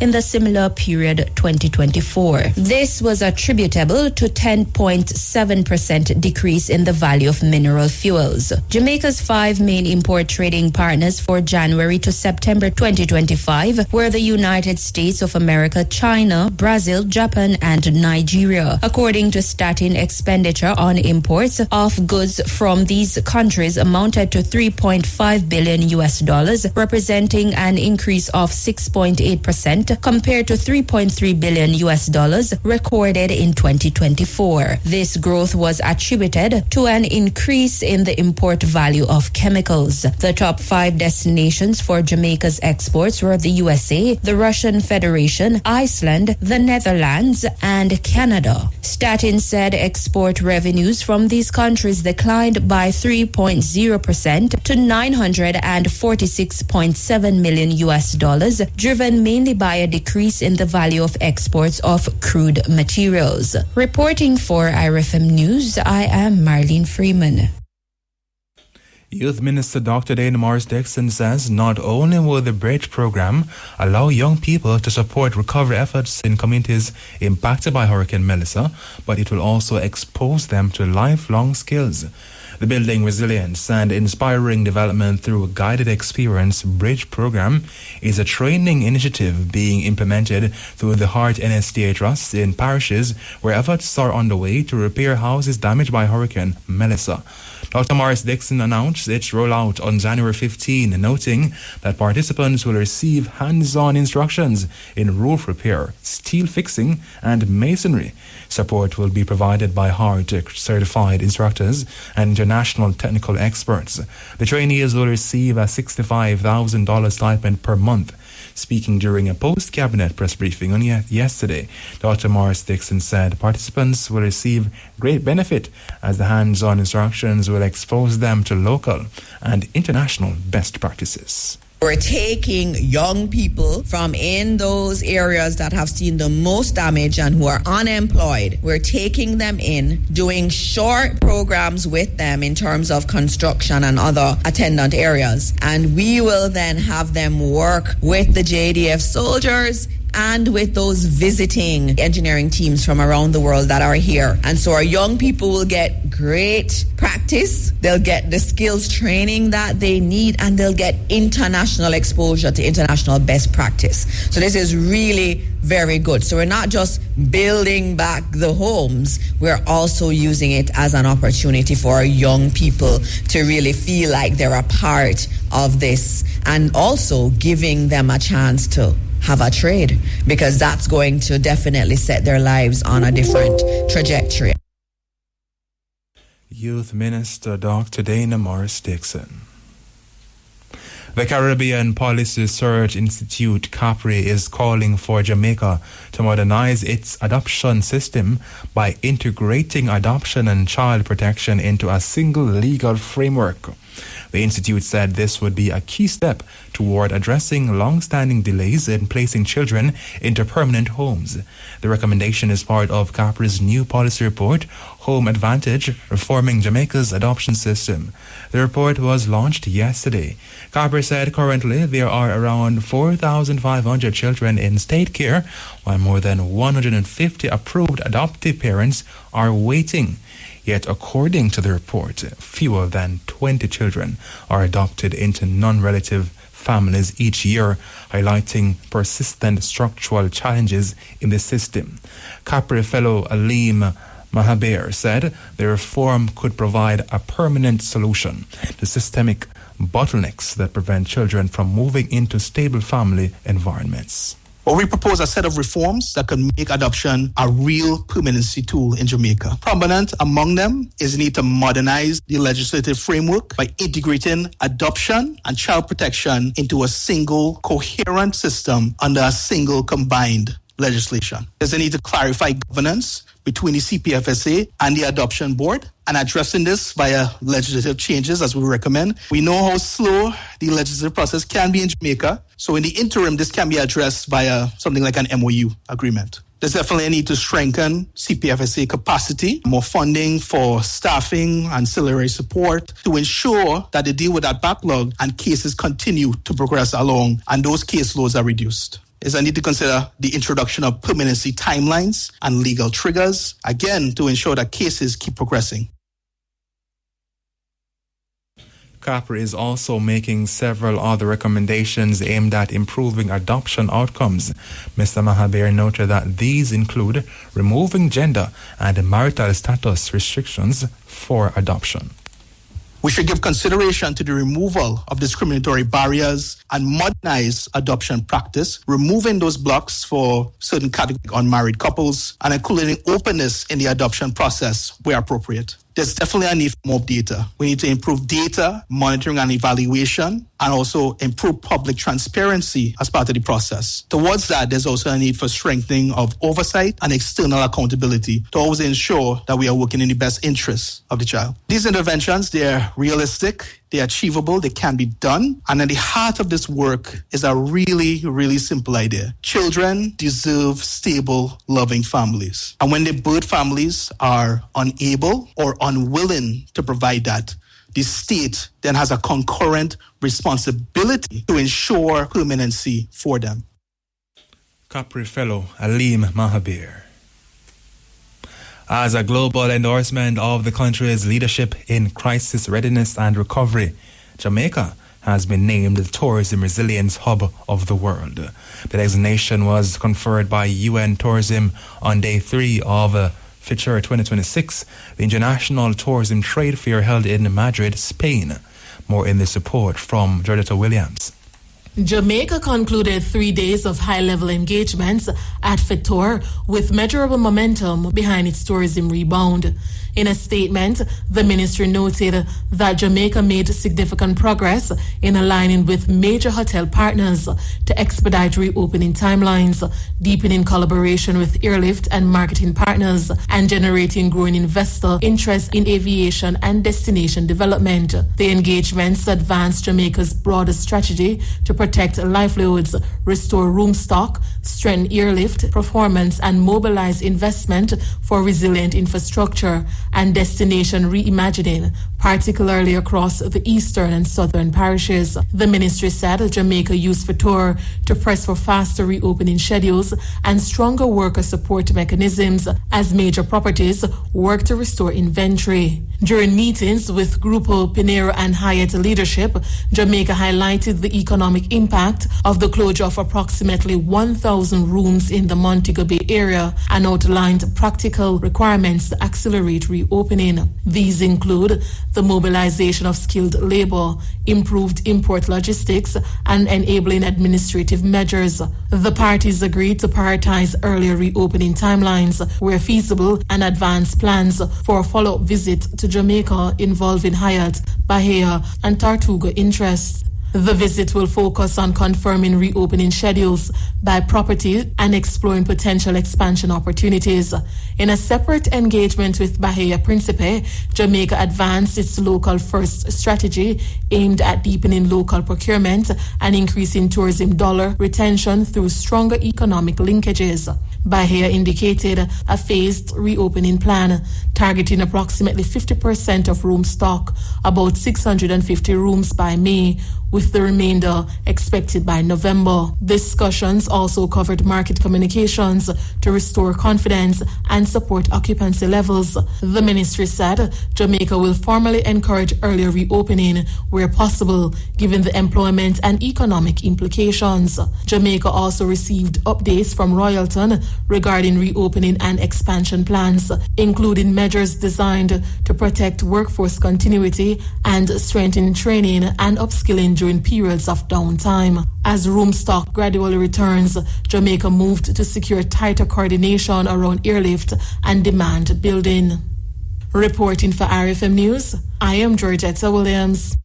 in the similar period 2024. This was attributable to 10.7% decrease in the value of mineral fuels. Jamaica's 5 main import trading partners for January to September 2025 were the United States of America, China, Brazil, Japan, and Nigeria. According to Statin, expenditure on imports of goods from these countries amounted to $3.5 billion, representing an increase of 6.8% compared to $3.3 billion recorded in 2024. This growth was attributed to an increase in the import value of chemicals. The top 5 destinations for Jamaica's exports were the USA, the Russian Federation, Iceland, the Netherlands, and Canada. Statin said export revenues from these countries declined by 3.0% to $946.7 million, driven mainly by a decrease in the value of exports of crude materials. Reporting for IRFM News, I am Marlene Freeman. Youth Minister Dr. Dana Morris-Dixon says not only will the Bridge program allow young people to support recovery efforts in communities impacted by Hurricane Melissa, but it will also expose them to lifelong skills. The Building Resilience and Inspiring Development Through Guided Experience Bridge program is a training initiative being implemented through the Heart NSTA Trust in parishes where efforts are underway to repair houses damaged by Hurricane Melissa. Dr. Morris Dixon announced its rollout on January 15, noting that participants will receive hands-on instructions in roof repair, steel fixing, and masonry. Support will be provided by Heart certified instructors and international technical experts. The trainees will receive a $65,000 stipend per month. Speaking during a post-cabinet press briefing on yesterday, Dr. Morris Dixon said participants will receive great benefit as the hands-on instructions will expose them to local and international best practices. We're taking young people from in those areas that have seen the most damage and who are unemployed. We're taking them in, doing short programs with them in terms of construction and other attendant areas. And we will then have them work with the JDF soldiers and with those visiting engineering teams from around the world that are here. And so our young people will get great practice, they'll get the skills training that they need, and they'll get international exposure to international best practice. So this is really very good. So we're not just building back the homes, we're also using it as an opportunity for our young people to really feel like they're a part of this, and also giving them a chance to have a trade, because that's going to definitely set their lives on a different trajectory. Youth Minister Dr. Dana Morris Dixon. The Caribbean Policy Research Institute, CAPRI, is calling for Jamaica to modernize its adoption system by integrating adoption and child protection into a single legal framework. The Institute said this would be a key step toward addressing long-standing delays in placing children into permanent homes. The recommendation is part of CAPRI's new policy report, Home Advantage, Reforming Jamaica's Adoption System. The report was launched yesterday. CAPRI said currently there are around 4,500 children in state care, while more than 150 approved adoptive parents are waiting. Yet, according to the report, fewer than 20 children are adopted into non-relative families each year, highlighting persistent structural challenges in the system. CAPRI fellow Aleem Mahaber said the reform could provide a permanent solution to systemic bottlenecks that prevent children from moving into stable family environments. Well, we propose a set of reforms that can make adoption a real permanency tool in Jamaica. Prominent among them is the need to modernize the legislative framework by integrating adoption and child protection into a single coherent system under a single combined legislation. There's a need to clarify governance between the CPFSA and the Adoption Board, and addressing this via legislative changes as we recommend. We know how slow the legislative process can be in Jamaica, so in the interim, this can be addressed via something like an MOU agreement. There's definitely a need to strengthen CPFSA capacity, more funding for staffing, ancillary support to ensure that they deal with that backlog and cases continue to progress along and those caseloads are reduced. Is I need to consider the introduction of permanency timelines and legal triggers, again, to ensure that cases keep progressing. CAPRI is also making several other recommendations aimed at improving adoption outcomes. Mr. Mahaber noted that these include removing gender and marital status restrictions for adoption. We should give consideration to the removal of discriminatory barriers and modernize adoption practice, removing those blocks for certain category unmarried couples and including openness in the adoption process where appropriate. There's definitely a need for more data. We need to improve data, monitoring and evaluation, and also improve public transparency as part of the process. Towards that, there's also a need for strengthening of oversight and external accountability to always ensure that we are working in the best interests of the child. These interventions, they're realistic, they're achievable, they can be done. And at the heart of this work is a really, really simple idea. Children deserve stable, loving families. And when the birth families are unable or unwilling to provide that, the state then has a concurrent responsibility to ensure permanency for them. CAPRI fellow Aleem Mahaber. As a global endorsement of the country's leadership in crisis readiness and recovery, Jamaica has been named the tourism resilience hub of the world. The designation was conferred by UN Tourism on day 3 of FITURE 2026, the international tourism trade fair held in Madrid, Spain. More in this report from Jordetta Williams. Jamaica concluded 3 days of high-level engagements at FITURE with measurable momentum behind its tourism rebound. In a statement, the ministry noted that Jamaica made significant progress in aligning with major hotel partners to expedite reopening timelines, deepening collaboration with airlift and marketing partners, and generating growing investor interest in aviation and destination development. The engagements advanced Jamaica's broader strategy to protect livelihoods, restore room stock, strengthen airlift performance, and mobilize investment for resilient infrastructure and destination reimagining, particularly across the eastern and southern parishes. The ministry said Jamaica used FITURE to press for faster reopening schedules and stronger worker support mechanisms as major properties work to restore inventory. During meetings with Grupo Pinero and Hyatt leadership, Jamaica highlighted the economic impact of the closure of approximately 1,000 rooms in the Montego Bay area and outlined practical requirements to accelerate reopening. These include the mobilization of skilled labor, improved import logistics, and enabling administrative measures. The parties agreed to prioritize earlier reopening timelines where feasible and advance plans for a follow-up visit to Jamaica involving Hyatt, Bahia, and Tortuga interests. The visit will focus on confirming reopening schedules by property and exploring potential expansion opportunities. In a separate engagement with Bahia Principe, Jamaica advanced its local first strategy aimed at deepening local procurement and increasing tourism dollar retention through stronger economic linkages. Bahia indicated a phased reopening plan targeting approximately 50% of room stock, about 650 rooms by May, with the remainder expected by November. Discussions also covered market communications to restore confidence and support occupancy levels. The ministry said Jamaica will formally encourage earlier reopening where possible, given the employment and economic implications. Jamaica also received updates from Royalton regarding reopening and expansion plans, including measures designed to protect workforce continuity and strengthen training and upskilling during periods of downtime. As room stock gradually returns, Jamaica moved to secure tighter coordination around airlift and demand building. Reporting for RFM News, I am Georgetta Williams.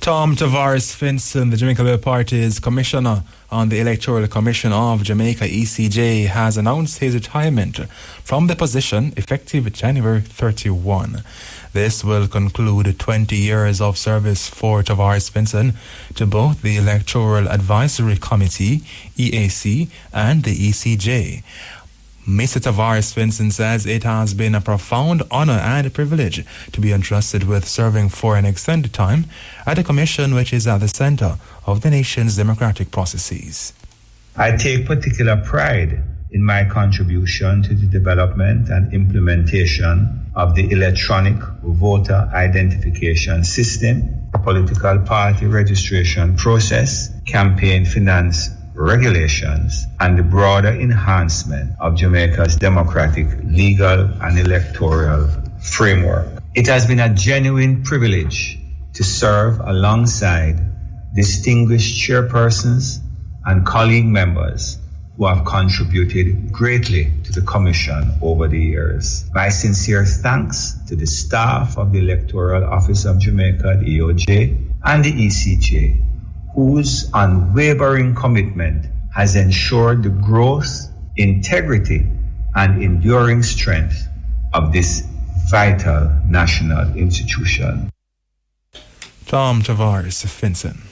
Tom Tavares Finson, the Jamaica Labour Party's commissioner on the Electoral Commission of Jamaica, ECJ, has announced his retirement from the position effective January 31. This will conclude 20 years of service for Tavares Finson to both the Electoral Advisory Committee, EAC, and the ECJ. Mr. Tavares Finson says it has been a profound honor and a privilege to be entrusted with serving for an extended time at a commission which is at the center of the nation's democratic processes. I take particular pride in my contribution to the development and implementation of the electronic voter identification system, political party registration process, campaign finance regulations, and the broader enhancement of Jamaica's democratic, legal, and electoral framework. It has been a genuine privilege to serve alongside distinguished chairpersons and colleague members who have contributed greatly to the Commission over the years. My sincere thanks to the staff of the Electoral Office of Jamaica, the EOJ, and the ECJ, whose unwavering commitment has ensured the growth, integrity, and enduring strength of this vital national institution. Tom Tavares Finson.